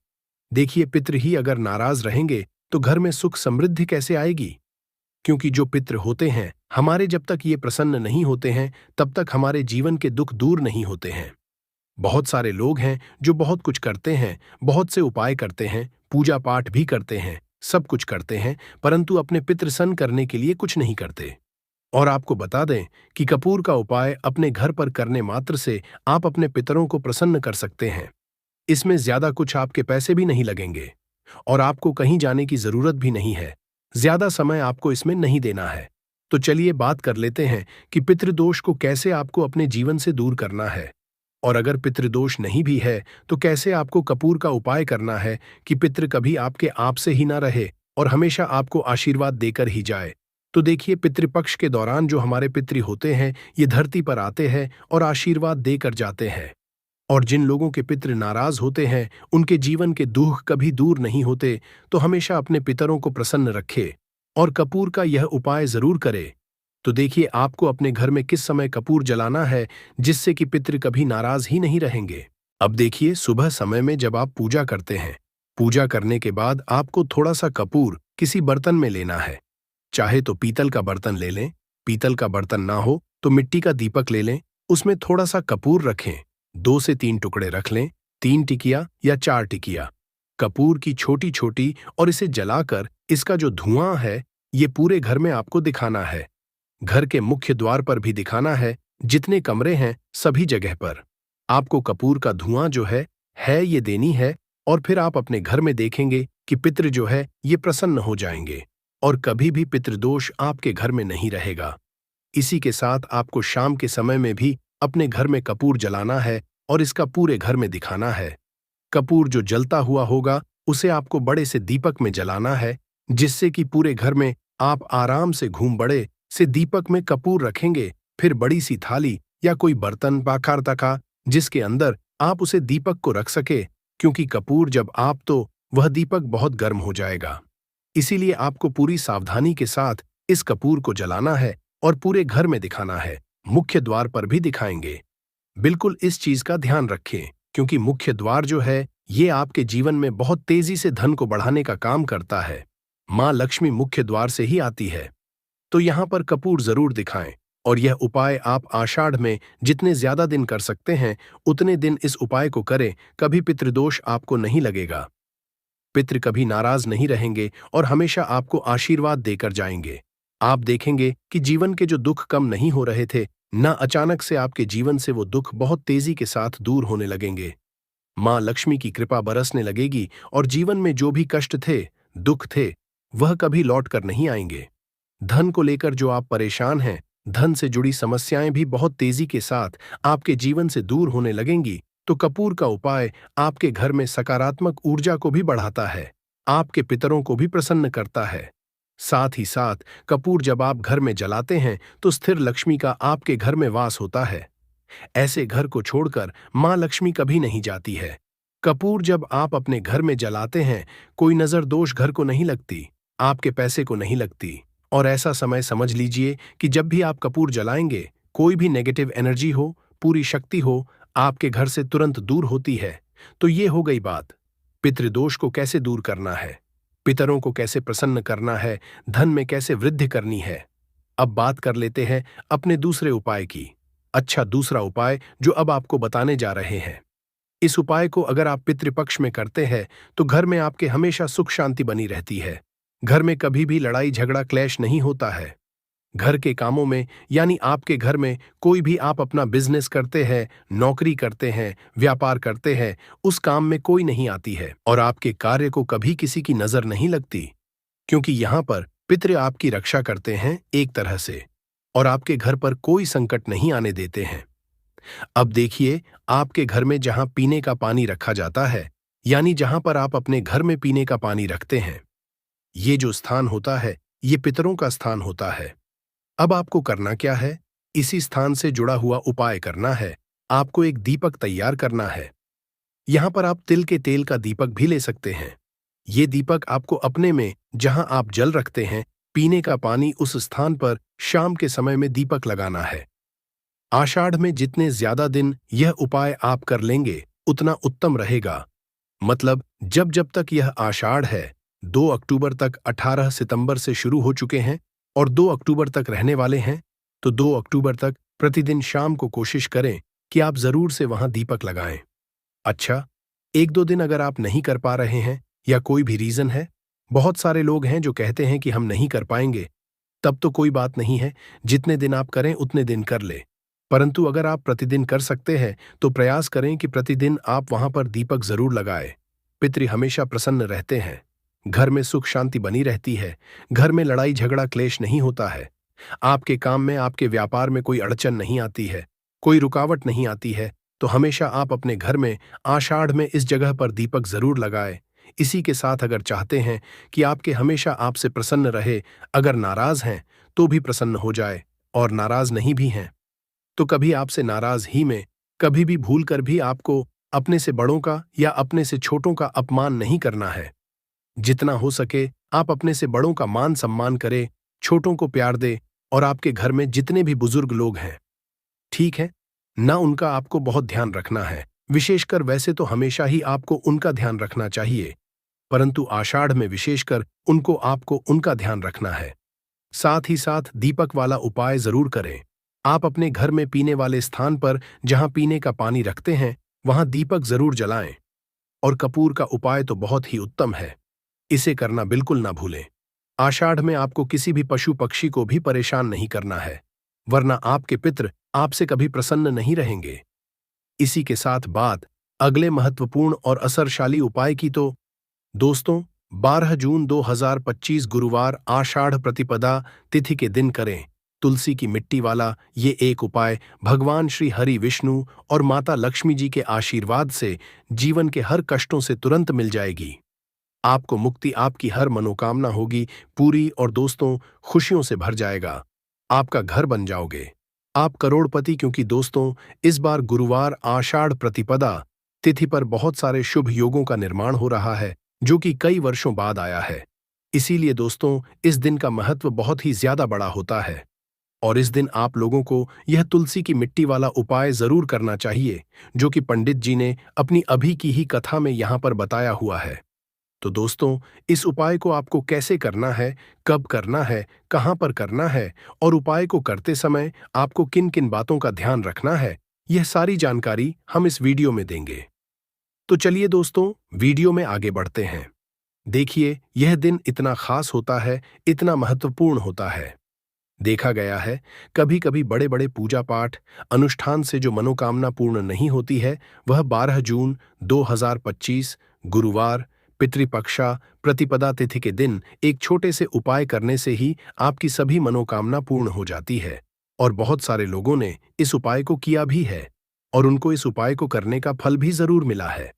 देखिए, पितृ ही अगर नाराज रहेंगे तो घर में सुख समृद्धि कैसे आएगी, क्योंकि जो पितृ होते हैं हमारे, जब तक ये प्रसन्न नहीं होते हैं तब तक हमारे जीवन के दुख दूर नहीं होते हैं। बहुत सारे लोग हैं जो बहुत कुछ करते हैं, बहुत से उपाय करते हैं, पूजा पाठ भी करते हैं, सब कुछ करते हैं, परंतु अपने पितृ सन करने के लिए कुछ नहीं करते। और आपको बता दें कि कपूर का उपाय अपने घर पर करने मात्र से आप अपने पितरों को प्रसन्न कर सकते हैं। इसमें ज्यादा कुछ आपके पैसे भी नहीं लगेंगे और आपको कहीं जाने की जरूरत भी नहीं है। ज्यादा समय आपको इसमें नहीं देना है। तो चलिए बात कर लेते हैं कि पितृदोष को कैसे आपको अपने जीवन से दूर करना है। और अगर पितृदोष नहीं भी है तो कैसे आपको कपूर का उपाय करना है कि पितृ कभी आपके आप से ही ना रहे और हमेशा आपको आशीर्वाद देकर ही जाए। तो देखिए, पितृपक्ष के दौरान जो हमारे पितृ होते हैं ये धरती पर आते हैं और आशीर्वाद देकर जाते हैं। और जिन लोगों के पितृ नाराज होते हैं, उनके जीवन के दुख कभी दूर नहीं होते। तो हमेशा अपने पितरों को प्रसन्न रखे और कपूर का यह उपाय जरूर करे। तो देखिए, आपको अपने घर में किस समय कपूर जलाना है जिससे कि पितृ कभी नाराज ही नहीं रहेंगे। अब देखिए, सुबह समय में जब आप पूजा करते हैं, पूजा करने के बाद आपको थोड़ा सा कपूर किसी बर्तन में लेना है। चाहे तो पीतल का बर्तन ले लें, पीतल का बर्तन ना हो तो मिट्टी का दीपक ले लें, उसमें थोड़ा सा कपूर रखें, 2 से 3 टुकड़े रख लें, 3 टिकिया या 4 टिकिया कपूर की छोटी छोटी, और इसे जलाकर इसका जो धुआं है ये पूरे घर में आपको दिखाना है। घर के मुख्य द्वार पर भी दिखाना है, जितने कमरे हैं सभी जगह पर आपको कपूर का धुआं जो है ये देनी है। और फिर आप अपने घर में देखेंगे कि पितृ जो है ये प्रसन्न हो जाएंगे और कभी भी पितृदोष आपके घर में नहीं रहेगा। इसी के साथ आपको शाम के समय में भी अपने घर में कपूर जलाना है और इसका पूरे घर में दिखाना है। कपूर जो जलता हुआ होगा उसे आपको बड़े से दीपक में जलाना है, जिससे कि पूरे घर में आप आराम से घूम बड़े से दीपक में कपूर रखेंगे। फिर बड़ी सी थाली या कोई बर्तन पाखार तका जिसके अंदर आप उसे दीपक को रख सके, क्योंकि कपूर जब आप तो वह दीपक बहुत गर्म हो जाएगा। इसीलिए आपको पूरी सावधानी के साथ इस कपूर को जलाना है और पूरे घर में दिखाना है। मुख्य द्वार पर भी दिखाएंगे। बिल्कुल इस चीज का ध्यान रखें, क्योंकि मुख्य द्वार जो है ये आपके जीवन में बहुत तेजी से धन को बढ़ाने का काम करता है। मां लक्ष्मी मुख्य द्वार से ही आती है। तो यहां पर कपूर जरूर दिखाएं। और यह उपाय आप आषाढ़ में जितने ज्यादा दिन कर सकते हैं उतने दिन इस उपाय को करें। कभी पितृदोष आपको नहीं लगेगा, पितृ कभी नाराज नहीं रहेंगे और हमेशा आपको आशीर्वाद देकर जाएंगे। आप देखेंगे कि जीवन के जो दुख कम नहीं हो रहे थे ना, अचानक से आपके जीवन से वो दुख बहुत तेजी के साथ दूर होने लगेंगे। मां लक्ष्मी की कृपा बरसने लगेगी और जीवन में जो भी कष्ट थे, दुख थे, वह कभी लौट कर नहीं आएंगे। धन को लेकर जो आप परेशान हैं, धन से जुड़ी समस्याएं भी बहुत तेजी के साथ आपके जीवन से दूर होने लगेंगी। तो कपूर का उपाय आपके घर में सकारात्मक ऊर्जा को भी बढ़ाता है, आपके पितरों को भी प्रसन्न करता है। साथ ही साथ कपूर जब आप घर में जलाते हैं तो स्थिर लक्ष्मी का आपके घर में वास होता है। ऐसे घर को छोड़कर मां लक्ष्मी कभी नहीं जाती है। कपूर जब आप अपने घर में जलाते हैं, कोई नजर दोष घर को नहीं लगती, आपके पैसे को नहीं लगती। और ऐसा समय समझ लीजिए कि जब भी आप कपूर जलाएंगे, कोई भी नेगेटिव एनर्जी हो, पूरी शक्ति हो, आपके घर से तुरंत दूर होती है। तो ये हो गई बात पितृदोष को कैसे दूर करना है, पितरों को कैसे प्रसन्न करना है, धन में कैसे वृद्धि करनी है। अब बात कर लेते हैं अपने दूसरे उपाय की। अच्छा, दूसरा उपाय जो अब आपको बताने जा रहे हैं, इस उपाय को अगर आप पितृपक्ष में करते हैं तो घर में आपके हमेशा सुख शांति बनी रहती है। घर में कभी भी लड़ाई झगड़ा क्लैश नहीं होता है। घर के कामों में, यानी आपके घर में कोई भी आप अपना बिजनेस करते हैं, नौकरी करते हैं, व्यापार करते हैं, उस काम में कोई नहीं आती है और आपके कार्य को कभी किसी की नजर नहीं लगती, क्योंकि यहां पर पितृ आपकी रक्षा करते हैं एक तरह से और आपके घर पर कोई संकट नहीं आने देते हैं। अब देखिए, आपके घर में जहां पीने का पानी रखा जाता है, यानी जहां पर आप अपने घर में पीने का पानी रखते हैं, ये जो स्थान होता है ये पितरों का स्थान होता है। अब आपको करना क्या है, इसी स्थान से जुड़ा हुआ उपाय करना है। आपको एक दीपक तैयार करना है। यहां पर आप तिल के तेल का दीपक भी ले सकते हैं। ये दीपक आपको अपने में जहां आप जल रखते हैं, पीने का पानी, उस स्थान पर शाम के समय में दीपक लगाना है। आषाढ़ में जितने ज्यादा दिन यह उपाय आप कर लेंगे उतना उत्तम रहेगा। मतलब जब जब तक यह आषाढ़ है, 2 अक्टूबर तक 18 सितंबर से शुरू हो चुके हैं और 2 अक्टूबर तक रहने वाले हैं, तो 2 अक्टूबर तक प्रतिदिन शाम को कोशिश करें कि आप जरूर से वहां दीपक लगाएं। अच्छा, 1-2 दिन अगर आप नहीं कर पा रहे हैं या कोई भी रीजन है, बहुत सारे लोग हैं जो कहते हैं कि हम नहीं कर पाएंगे। तब तो कोई बात नहीं है, जितने दिन आप करें उतने दिन कर ले। परंतु अगर आप प्रतिदिन कर सकते हैं तो प्रयास करें कि प्रतिदिन आप वहां पर दीपक जरूर लगाएं। पितृ हमेशा प्रसन्न रहते हैं। घर में सुख शांति बनी रहती है। घर में लड़ाई झगड़ा क्लेश नहीं होता है। आपके काम में आपके व्यापार में कोई अड़चन नहीं आती है, कोई रुकावट नहीं आती है। तो हमेशा आप अपने घर में आषाढ़ में इस जगह पर दीपक जरूर लगाएं। इसी के साथ अगर चाहते हैं कि आपके हमेशा आपसे प्रसन्न रहे, अगर नाराज हैं तो भी प्रसन्न हो जाए, और नाराज नहीं भी हैं तो कभी आपसे नाराज ही में कभी भी भूल कर भी आपको अपने से बड़ों का या अपने से छोटों का अपमान नहीं करना है। जितना हो सके आप अपने से बड़ों का मान सम्मान करें, छोटों को प्यार दे, और आपके घर में जितने भी बुजुर्ग लोग हैं, ठीक है ना, उनका आपको बहुत ध्यान रखना है। विशेषकर वैसे तो हमेशा ही आपको उनका ध्यान रखना चाहिए, परंतु आषाढ़ में विशेषकर उनको आपको उनका ध्यान रखना है। साथ ही साथ दीपक वाला उपाय जरूर करें। आप अपने घर में पीने वाले स्थान पर जहां पीने का पानी रखते हैं वहां दीपक जरूर जलाएं। और कपूर का उपाय तो बहुत ही उत्तम है, इसे करना बिल्कुल ना भूलें। आषाढ़ में आपको किसी भी पशु पक्षी को भी परेशान नहीं करना है, वरना आपके पितृ आपसे कभी प्रसन्न नहीं रहेंगे। इसी के साथ बात अगले महत्वपूर्ण और असरशाली उपाय की। तो दोस्तों, 12 जून 2025 गुरुवार आषाढ़ प्रतिपदा तिथि के दिन करें तुलसी की मिट्टी वाला ये एक उपाय। भगवान श्री हरि विष्णु और माता लक्ष्मी जी के आशीर्वाद से जीवन के हर कष्टों से तुरंत मिल जाएगी। आपको मुक्ति, आपकी हर मनोकामना होगी पूरी, और दोस्तों खुशियों से भर जाएगा। आपका घर बन जाओगे, आप करोड़पति। क्योंकि दोस्तों इस बार गुरुवार आषाढ़ प्रतिपदा तिथि पर बहुत सारे शुभ योगों का निर्माण हो रहा है, जो कि कई वर्षों बाद आया है। इसीलिए दोस्तों इस दिन का महत्व बहुत ही ज्यादा बड़ा होता है, और इस दिन आप लोगों को यह तुलसी की मिट्टी वाला उपाय जरूर करना चाहिए, जो कि पंडित जी ने अपनी अभी की ही कथा में यहाँ पर बताया हुआ है। तो दोस्तों इस उपाय को आपको कैसे करना है, कब करना है, कहाँ पर करना है, और उपाय को करते समय आपको किन किन बातों का ध्यान रखना है, यह सारी जानकारी हम इस वीडियो में देंगे। तो चलिए दोस्तों वीडियो में आगे बढ़ते हैं। देखिए यह दिन इतना खास होता है, इतना महत्वपूर्ण होता है। देखा गया है कभी कभी बड़े बड़े पूजा पाठ अनुष्ठान से जो मनोकामना पूर्ण नहीं होती है, वह 12 जून 2025 गुरुवार पितृपक्षा प्रतिपदा तिथि के दिन एक छोटे से उपाय करने से ही आपकी सभी मनोकामना पूर्ण हो जाती है। और बहुत सारे लोगों ने इस उपाय को किया भी है, और उनको इस उपाय को करने का फल भी जरूर मिला है।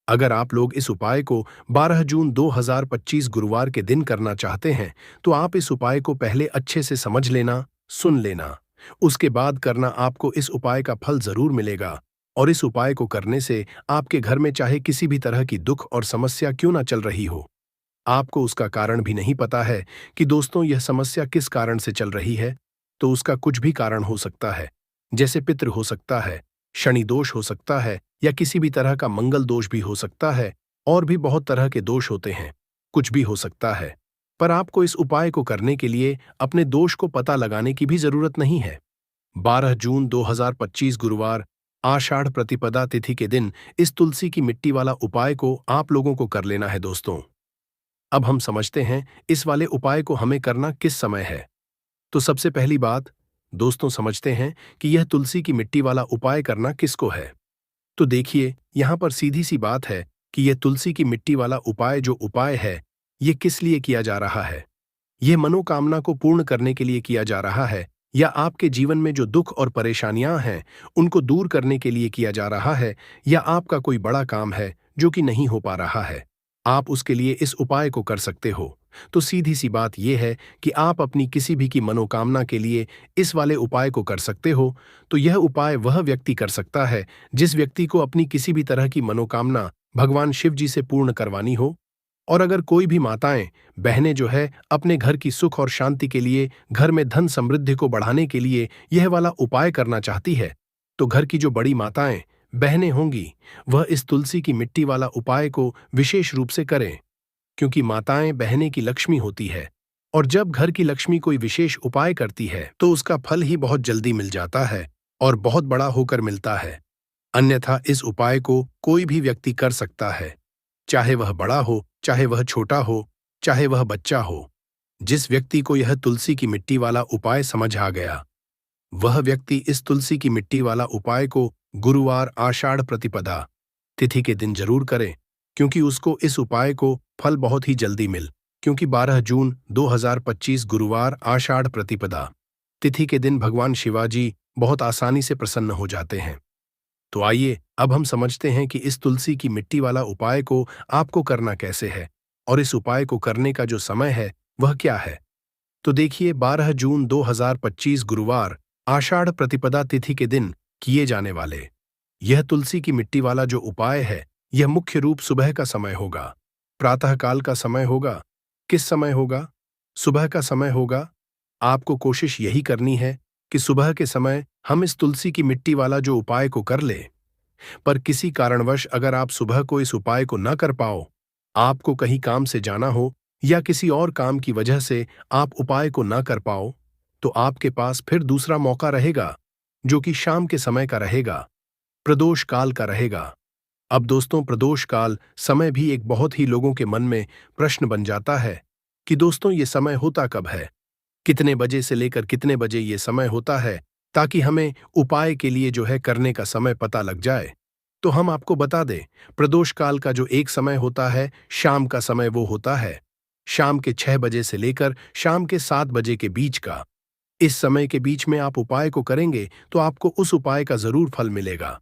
अगर आप लोग इस उपाय को 12 जून 2025 गुरुवार के दिन करना चाहते हैं तो आप इस उपाय को पहले अच्छे से समझ लेना, सुन लेना। उसके बाद करना, आपको इस उपाय का फल जरूर मिलेगा। और इस उपाय को करने से आपके घर में चाहे किसी भी तरह की दुख और समस्या क्यों ना चल रही हो, आपको उसका कारण भी नहीं पता है कि दोस्तों यह समस्या किस कारण से चल रही है, तो उसका कुछ भी कारण हो सकता है। जैसे पितृ हो सकता है, शनि दोष हो सकता है, या किसी भी तरह का मंगल दोष भी हो सकता है, और भी बहुत तरह के दोष होते हैं, कुछ भी हो सकता है। पर आपको इस उपाय को करने के लिए अपने दोष को पता लगाने की भी जरूरत नहीं है। 12 जून 2025 गुरुवार आषाढ़ प्रतिपदा तिथि के दिन इस तुलसी की मिट्टी वाला उपाय को आप लोगों को कर लेना है दोस्तों। अब हम समझते हैं इस वाले उपाय को हमें करना किस समय है। तो सबसे पहली बात दोस्तों समझते हैं कि यह तुलसी की मिट्टी वाला उपाय करना किसको है। तो देखिए यहां पर सीधी सी बात है कि यह तुलसी की मिट्टी वाला उपाय जो उपाय है, यह किस लिए किया जा रहा है। यह मनोकामना को पूर्ण करने के लिए किया जा रहा है, या आपके जीवन में जो दुख और परेशानियां हैं उनको दूर करने के लिए किया जा रहा है, या आपका कोई बड़ा काम है जो कि नहीं हो पा रहा है, आप उसके लिए इस उपाय को कर सकते हो। तो सीधी सी बात यह है कि आप अपनी किसी भी की मनोकामना के लिए इस वाले उपाय को कर सकते हो। तो यह उपाय वह व्यक्ति कर सकता है जिस व्यक्ति को अपनी किसी भी तरह की मनोकामना भगवान शिव जी से पूर्ण करवानी हो। और अगर कोई भी माताएं बहनें जो है अपने घर की सुख और शांति के लिए, घर में धन समृद्धि को बढ़ाने के लिए यह वाला उपाय करना चाहती है, तो घर की जो बड़ी माताएं बहनें होंगी वह इस तुलसी की मिट्टी वाला उपाय को विशेष रूप से करें। क्योंकि माताएं बहनें की लक्ष्मी होती है, और जब घर की लक्ष्मी कोई विशेष उपाय करती है तो उसका फल ही बहुत जल्दी मिल जाता है, और बहुत बड़ा होकर मिलता है। अन्यथा इस उपाय को कोई भी व्यक्ति कर सकता है, चाहे वह बड़ा हो, चाहे वह छोटा हो, चाहे वह बच्चा हो। जिस व्यक्ति को यह तुलसी की मिट्टी वाला उपाय समझ आ गया, वह व्यक्ति इस तुलसी की मिट्टी वाला उपाय को गुरुवार आषाढ़ प्रतिपदा तिथि के दिन जरूर करे, क्योंकि उसको इस उपाय को फल बहुत ही जल्दी मिल क्योंकि 12 जून 2025 गुरुवार आषाढ़ प्रतिपदा तिथि के दिन भगवान शिवाजी बहुत आसानी से प्रसन्न हो जाते हैं। तो आइए अब हम समझते हैं कि इस तुलसी की मिट्टी वाला उपाय को आपको करना कैसे है और इस उपाय को करने का जो समय है वह क्या है। तो देखिए, 12 जून 2025 गुरुवार आषाढ़ प्रतिपदा तिथि के दिन किए जाने वाले यह तुलसी की मिट्टी वाला जो उपाय है, यह मुख्य रूप सुबह का समय होगा, प्रातःकाल का समय होगा। किस समय होगा? सुबह का समय होगा। आपको कोशिश यही करनी है कि सुबह के समय हम इस तुलसी की मिट्टी वाला जो उपाय को कर ले। पर किसी कारणवश अगर आप सुबह को इस उपाय को न कर पाओ, आपको कहीं काम से जाना हो या किसी और काम की वजह से आप उपाय को न कर पाओ, तो आपके पास फिर दूसरा मौका रहेगा, जो कि शाम के समय का रहेगा, प्रदोष काल का रहेगा। अब दोस्तों, प्रदोष काल समय भी एक बहुत ही लोगों के मन में प्रश्न बन जाता है कि दोस्तों ये समय होता कब है, कितने बजे से लेकर कितने बजे ये समय होता है, ताकि हमें उपाय के लिए जो है करने का समय पता लग जाए। तो हम आपको बता दें, प्रदोष काल का जो एक समय होता है, शाम का समय, वो होता है शाम के 6 बजे से लेकर शाम के 7 बजे के बीच का। इस समय के बीच में आप उपाय को करेंगे तो आपको उस उपाय का जरूर फल मिलेगा।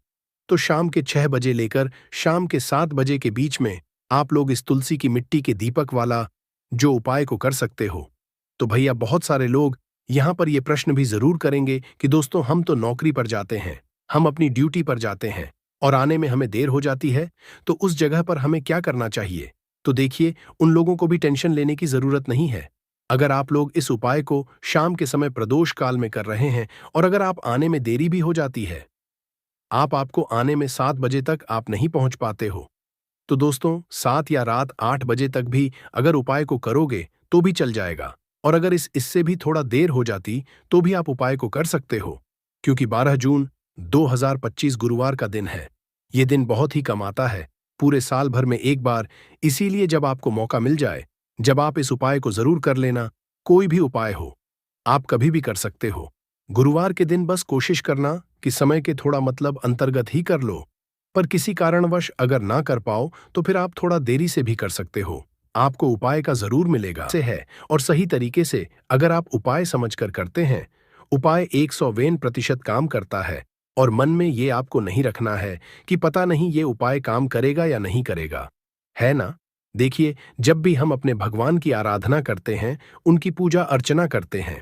तो शाम के 6 बजे लेकर शाम के 7 बजे के बीच में आप लोग इस तुलसी की मिट्टी के दीपक वाला जो उपाय को कर सकते हो। तो भैया, बहुत सारे लोग यहाँ पर ये प्रश्न भी जरूर करेंगे कि दोस्तों हम तो नौकरी पर जाते हैं, हम अपनी ड्यूटी पर जाते हैं और आने में हमें देर हो जाती है, तो उस जगह पर हमें क्या करना चाहिए। तो देखिए, उन लोगों को भी टेंशन लेने की जरूरत नहीं है। अगर आप लोग इस उपाय को शाम के समय प्रदोष काल में कर रहे हैं और अगर आप आने में देरी भी हो जाती है, आपको आने में 7 बजे तक आप नहीं पहुंच पाते हो, तो दोस्तों 7 या रात 8 बजे तक भी अगर उपाय को करोगे तो भी चल जाएगा। और अगर इससे भी थोड़ा देर हो जाती तो भी आप उपाय को कर सकते हो, क्योंकि 12 जून 2025 गुरुवार का दिन है। ये दिन बहुत ही कम आता है, पूरे साल भर में एक बार। इसीलिए जब आपको मौका मिल जाए, जब आप इस उपाय को जरूर कर लेना। कोई भी उपाय हो, आप कभी भी कर सकते हो। गुरुवार के दिन बस कोशिश करना कि समय के थोड़ा मतलब अंतर्गत ही कर लो। पर किसी कारणवश अगर ना कर पाओ तो फिर आप थोड़ा देरी से भी कर सकते हो, आपको उपाय का जरूर मिलेगा से है। और सही तरीके से अगर आप उपाय समझकर करते हैं, उपाय 100% काम करता है। और मन में ये आपको नहीं रखना है कि पता नहीं ये उपाय काम करेगा या नहीं करेगा, है ना। देखिए, जब भी हम अपने भगवान की आराधना करते हैं, उनकी पूजा अर्चना करते हैं,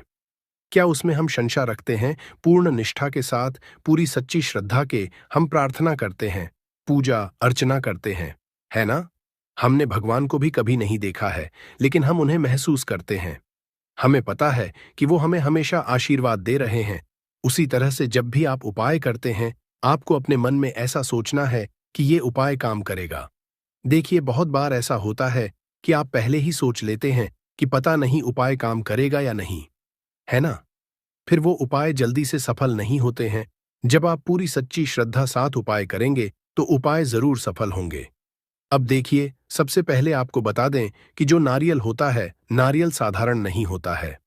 क्या उसमें हम शंका रखते हैं? पूर्ण निष्ठा के साथ, पूरी सच्ची श्रद्धा के हम प्रार्थना करते हैं, पूजा अर्चना करते हैं, है ना। हमने भगवान को भी कभी नहीं देखा है, लेकिन हम उन्हें महसूस करते हैं। हमें पता है कि वो हमें हमेशा आशीर्वाद दे रहे हैं। उसी तरह से जब भी आप उपाय करते हैं, आपको अपने मन में ऐसा सोचना है कि ये उपाय काम करेगा। देखिए, बहुत बार ऐसा होता है कि आप पहले ही सोच लेते हैं कि पता नहीं उपाय काम करेगा या नहीं, है ना। फिर वो उपाय जल्दी से सफल नहीं होते हैं। जब आप पूरी सच्ची श्रद्धा साथ उपाय करेंगे तो उपाय जरूर सफल होंगे। अब देखिए, सबसे पहले आपको बता दें कि जो नारियल होता है, नारियल साधारण नहीं होता है।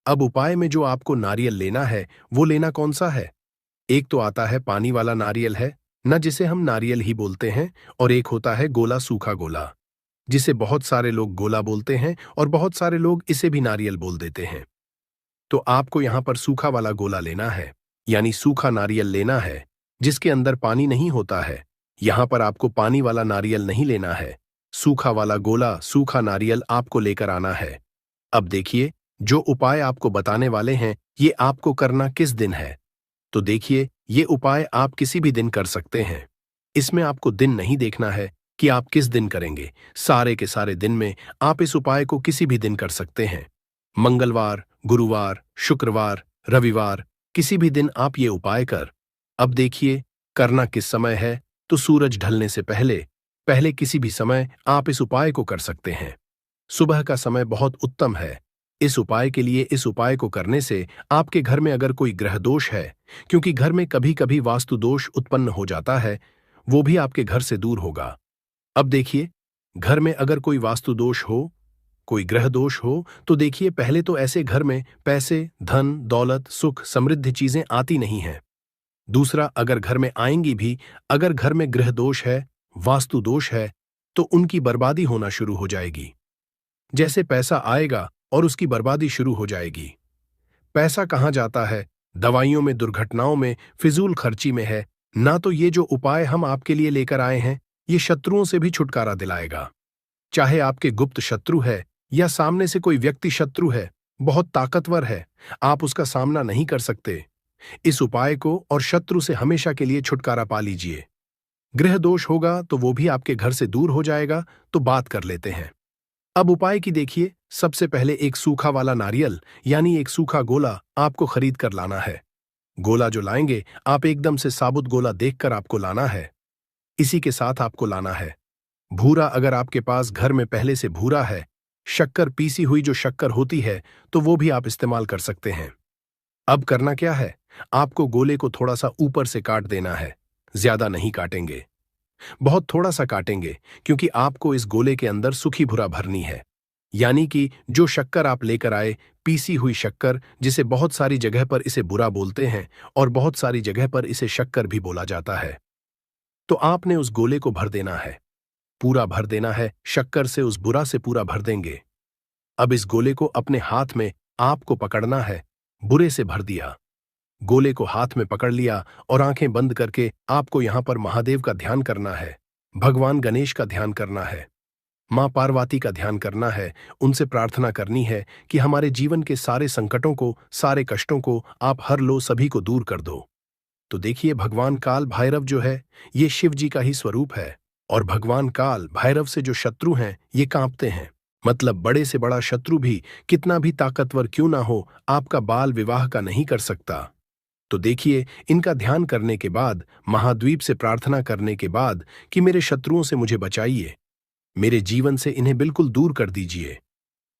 अब उपाय में जो आपको नारियल लेना है, वो लेना कौन सा है? एक तो आता है पानी वाला नारियल है न, जिसे हम नारियल ही बोलते हैं, और एक होता है गोला, सूखा गोला, जिसे बहुत सारे लोग गोला बोलते हैं और बहुत सारे लोग इसे भी नारियल बोल देते हैं। तो आपको यहां पर सूखा वाला गोला लेना है, यानी सूखा नारियल लेना है, जिसके अंदर पानी नहीं होता है। यहां पर आपको पानी वाला नारियल नहीं लेना है, सूखा वाला गोला, सूखा नारियल आपको लेकर आना है। अब देखिए, जो उपाय आपको बताने वाले हैं, ये आपको करना किस दिन है। तो देखिए, ये उपाय आप किसी भी दिन कर सकते हैं। इसमें आपको दिन नहीं देखना है कि आप किस दिन करेंगे। सारे के सारे दिन में आप इस उपाय को किसी भी दिन कर सकते हैं। मंगलवार, गुरुवार, शुक्रवार, रविवार, किसी भी दिन आप ये उपाय कर। अब देखिए, करना किस समय है, तो सूरज ढलने से पहले पहले किसी भी समय आप इस उपाय को कर सकते हैं। सुबह का समय बहुत उत्तम है इस उपाय के लिए। इस उपाय को करने से आपके घर में अगर कोई ग्रह दोष है, क्योंकि घर में कभी कभी वास्तु दोष उत्पन्न हो जाता है, वो भी आपके घर से दूर होगा। अब देखिए, घर में अगर कोई वास्तु दोष हो कोई ग्रह दोष हो तो देखिए पहले तो ऐसे घर में पैसे, धन, दौलत, सुख, समृद्ध चीजें आती नहीं हैं। दूसरा, अगर घर में आएंगी भी, अगर घर में ग्रह दोष है, वास्तु दोष है, तो उनकी बर्बादी होना शुरू हो जाएगी। जैसे पैसा आएगा और उसकी बर्बादी शुरू हो जाएगी। पैसा कहाँ जाता है? दवाइयों में, दुर्घटनाओं में, फिजूल खर्ची में है। ना तो ये जो उपाय हम आपके लिए लेकर आए हैं, ये शत्रुओं से भी छुटकारा दिलाएगा। चाहे आपके गुप्त शत्रु है या सामने से कोई व्यक्ति शत्रु है, बहुत ताकतवर है, आप उसका सामना नहीं कर सकते। इस उपाय को और शत्रु से हमेशा के लिए छुटकारा पा लीजिए। ग्रह दोष होगा तो वो भी आपके घर से दूर हो जाएगा। तो बात कर लेते हैं। अब उपाय की देखिए। सबसे पहले एक सूखा वाला नारियल यानी एक सूखा गोला आपको खरीद कर लाना है। गोला जो लाएंगे, आप एकदम से साबुत गोला देखकर आपको लाना है। इसी के साथ आपको लाना है भूरा। अगर आपके पास घर में पहले से भूरा है, शक्कर, पीसी हुई जो शक्कर होती है, तो वो भी आप इस्तेमाल कर सकते हैं। अब करना क्या है? आपको गोले को थोड़ा सा ऊपर से काट देना है। ज्यादा नहीं काटेंगे, बहुत थोड़ा सा काटेंगे, क्योंकि आपको इस गोले के अंदर सूखी भूरा भरनी है। यानी कि जो शक्कर आप लेकर आए, पीसी हुई शक्कर, जिसे बहुत सारी जगह पर इसे बुरा बोलते हैं और बहुत सारी जगह पर इसे शक्कर भी बोला जाता है, तो आपने उस गोले को भर देना है। पूरा भर देना है। शक्कर से, उस बुरा से पूरा भर देंगे। अब इस गोले को अपने हाथ में आपको पकड़ना है। बुरे से भर दिया, गोले को हाथ में पकड़ लिया और आंखें बंद करके आपको यहां पर महादेव का ध्यान करना है, भगवान गणेश का ध्यान करना है, मां पार्वती का ध्यान करना है। उनसे प्रार्थना करनी है कि हमारे जीवन के सारे संकटों को, सारे कष्टों को आप हर लो, सभी को दूर कर दो। तो देखिए, भगवान काल भैरव जो है, ये शिव जी का ही स्वरूप है। और भगवान काल भैरव से जो शत्रु हैं, ये कांपते हैं। मतलब बड़े से बड़ा शत्रु भी, कितना भी ताकतवर क्यों ना हो, आपका बाल विवाह का नहीं कर सकता। तो देखिए, इनका ध्यान करने के बाद, महाद्वीप से प्रार्थना करने के बाद कि मेरे शत्रुओं से मुझे बचाइए, मेरे जीवन से इन्हें बिल्कुल दूर कर दीजिए।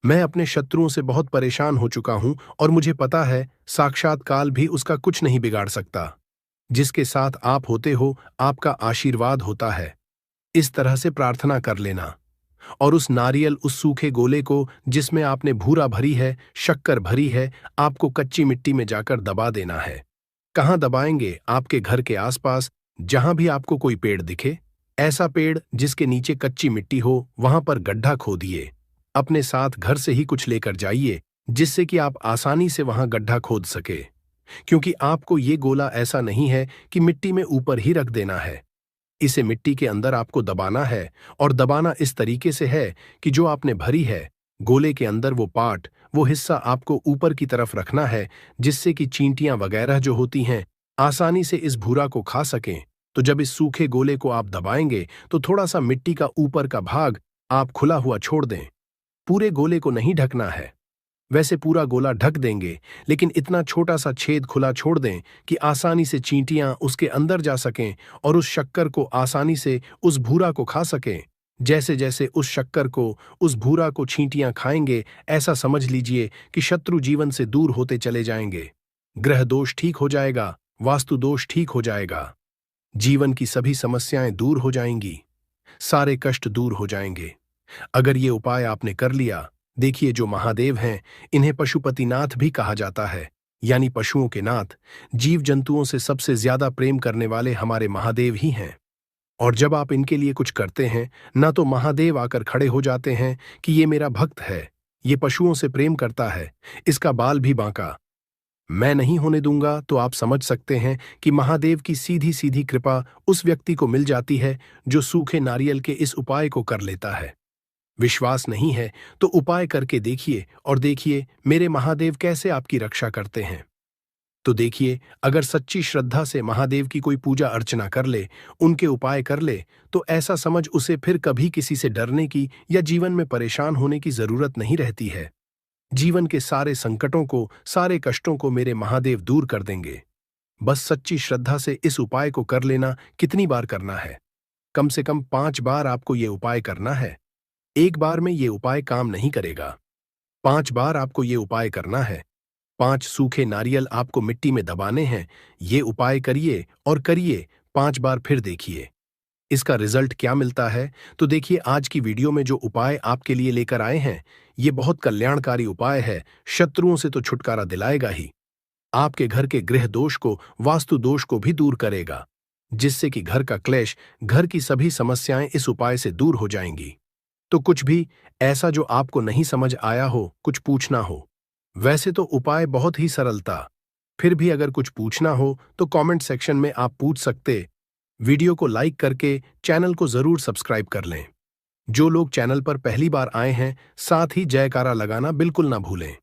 मैं अपने शत्रुओं से बहुत परेशान हो चुका हूं और मुझे पता है साक्षात काल भी उसका कुछ नहीं बिगाड़ सकता। जिसके साथ आप होते हो, आपका आशीर्वाद होता है। इस तरह से प्रार्थना कर लेना और उस नारियल, उस सूखे गोले को जिसमें आपने भूरा भरी है, शक्कर भरी है, आपको कच्ची मिट्टी में जाकर दबा देना है। कहाँ दबाएंगे? आपके घर के आसपास, जहां भी आपको कोई पेड़ दिखे, ऐसा पेड़ जिसके नीचे कच्ची मिट्टी हो, वहां पर गड्ढा खोदिए। अपने साथ घर से ही कुछ लेकर जाइए, जिससे कि आप आसानी से वहां गड्ढा खोद सके। क्योंकि आपको ये गोला ऐसा नहीं है कि मिट्टी में ऊपर ही रख देना है। इसे मिट्टी के अंदर आपको दबाना है, और दबाना इस तरीके से है कि जो आपने भरी है, गोले के अंदर वो पार्ट, वो हिस्सा आपको ऊपर की तरफ रखना है, जिससे कि चींटियां वगैरह जो होती हैं, आसानी से इस भूरा को खा सकें। तो जब इस सूखे गोले को आप दबाएंगे, तो थोड़ा सा मिट्टी का ऊपर का भाग आप खुला हुआ छोड़ दें। पूरे गोले को नहीं ढकना है। वैसे पूरा गोला ढक देंगे, लेकिन इतना छोटा सा छेद खुला छोड़ दें कि आसानी से चींटियां उसके अंदर जा सकें और उस शक्कर को आसानी से, उस भूरा को खा सकें। जैसे जैसे उस शक्कर को, उस भूरा को चींटियां खाएंगे, ऐसा समझ लीजिए कि शत्रु जीवन से दूर होते चले जाएंगे। ग्रह दोष ठीक हो जाएगा, वास्तु दोष ठीक हो जाएगा, जीवन की सभी समस्याएं दूर हो जाएंगी, सारे कष्ट दूर हो जाएंगे। अगर ये उपाय आपने कर लिया, देखिए, जो महादेव हैं, इन्हें पशुपतिनाथ भी कहा जाता है, यानी पशुओं के नाथ। जीव जंतुओं से सबसे ज्यादा प्रेम करने वाले हमारे महादेव ही हैं। और जब आप इनके लिए कुछ करते हैं, ना तो महादेव आकर खड़े हो जाते हैं कि ये मेरा भक्त है, ये पशुओं से प्रेम करता है, इसका बाल भी बांका, मैं नहीं होने दूंगा। तो आप समझ सकते हैं कि महादेव की सीधी सीधी कृपा उस व्यक्ति को मिल जाती है जो सूखे नारियल के इस उपाय को कर लेता है। विश्वास नहीं है तो उपाय करके देखिए और देखिए मेरे महादेव कैसे आपकी रक्षा करते हैं। तो देखिए, अगर सच्ची श्रद्धा से महादेव की कोई पूजा अर्चना कर ले, उनके उपाय कर ले, तो ऐसा समझ उसे फिर कभी किसी से डरने की या जीवन में परेशान होने की जरूरत नहीं रहती है। जीवन के सारे संकटों को, सारे कष्टों को मेरे महादेव दूर कर देंगे। बस सच्ची श्रद्धा से इस उपाय को कर लेना। कितनी बार करना है? कम से कम 5 बार आपको ये उपाय करना है। एक बार में ये उपाय काम नहीं करेगा, 5 बार आपको ये उपाय करना है। 5 सूखे नारियल आपको मिट्टी में दबाने हैं। ये उपाय करिए और करिए, 5 बार फिर देखिए। इसका रिजल्ट क्या मिलता है, तो देखिए आज की वीडियो में जो उपाय आपके लिए लेकर आए हैं, ये बहुत कल्याणकारी उपाय है। शत्रुओं से तो छुटकारा दिलाएगा ही, आपके घर के गृह दोष को, वास्तु दोष को भी दूर करेगा, जिससे कि घर का क्लेश, घर की सभी समस्याएं इस उपाय से दूर हो जाएंगी। तो कुछ भी ऐसा जो आपको नहीं समझ आया हो, कुछ पूछना हो, वैसे तो उपाय बहुत ही सरलता, फिर भी अगर कुछ पूछना हो तो कमेंट सेक्शन में आप पूछ सकते। वीडियो को लाइक करके चैनल को जरूर सब्सक्राइब कर लें। जो लोग चैनल पर पहली बार आए हैं, साथ ही जयकारा लगाना बिल्कुल ना भूलें।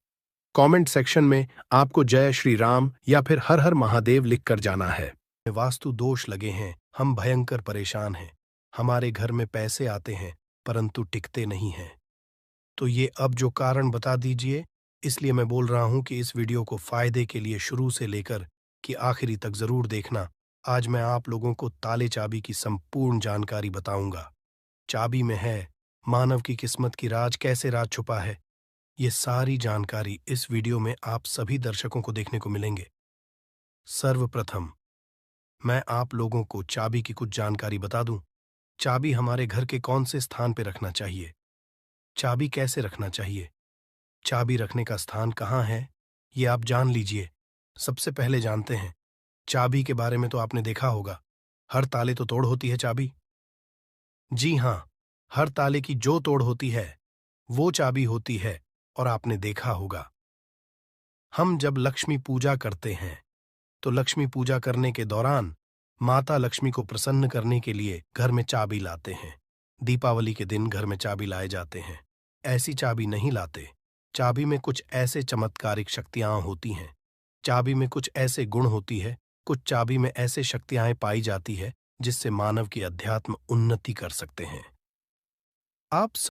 कमेंट सेक्शन में आपको जय श्री राम या फिर हर हर महादेव लिखकर जाना है। वास्तु दोष लगे हैं, हम भयंकर परेशान हैं, हमारे घर में पैसे आते हैं परंतु टिकते नहीं हैं। तो ये अब जो कारण बता दीजिए, इसलिए मैं बोल रहा हूं कि इस वीडियो को फायदे के लिए शुरू से लेकर कि आखिरी तक जरूर देखना। आज मैं आप लोगों को ताले चाबी की संपूर्ण जानकारी बताऊंगा। चाबी में है मानव की किस्मत की राज, कैसे राज छुपा है, ये सारी जानकारी इस वीडियो में आप सभी दर्शकों को देखने को मिलेंगे। सर्वप्रथम मैं आप लोगों को चाबी की कुछ जानकारी बता दूं। चाबी हमारे घर के कौन से स्थान पर रखना चाहिए, चाबी कैसे रखना चाहिए, चाबी रखने का स्थान कहाँ है, ये आप जान लीजिए। सबसे पहले जानते हैं चाबी के बारे में। तो आपने देखा होगा, हर ताले तो तोड़ होती है चाबी। जी हाँ, हर ताले की जो तोड़ होती है वो चाबी होती है। और आपने देखा होगा, हम जब लक्ष्मी पूजा करते हैं तो लक्ष्मी पूजा करने के दौरान माता लक्ष्मी को प्रसन्न करने के लिए घर में चाबी लाते हैं। दीपावली के दिन घर में चाबी लाए जाते हैं। ऐसी चाबी नहीं लाते। चाबी में कुछ ऐसे चमत्कारिक शक्तियां होती हैं, चाबी में कुछ ऐसे गुण होती है, कुछ चाबी में ऐसे शक्तियां पाई जाती है जिससे मानव की अध्यात्म उन्नति कर सकते हैं। आप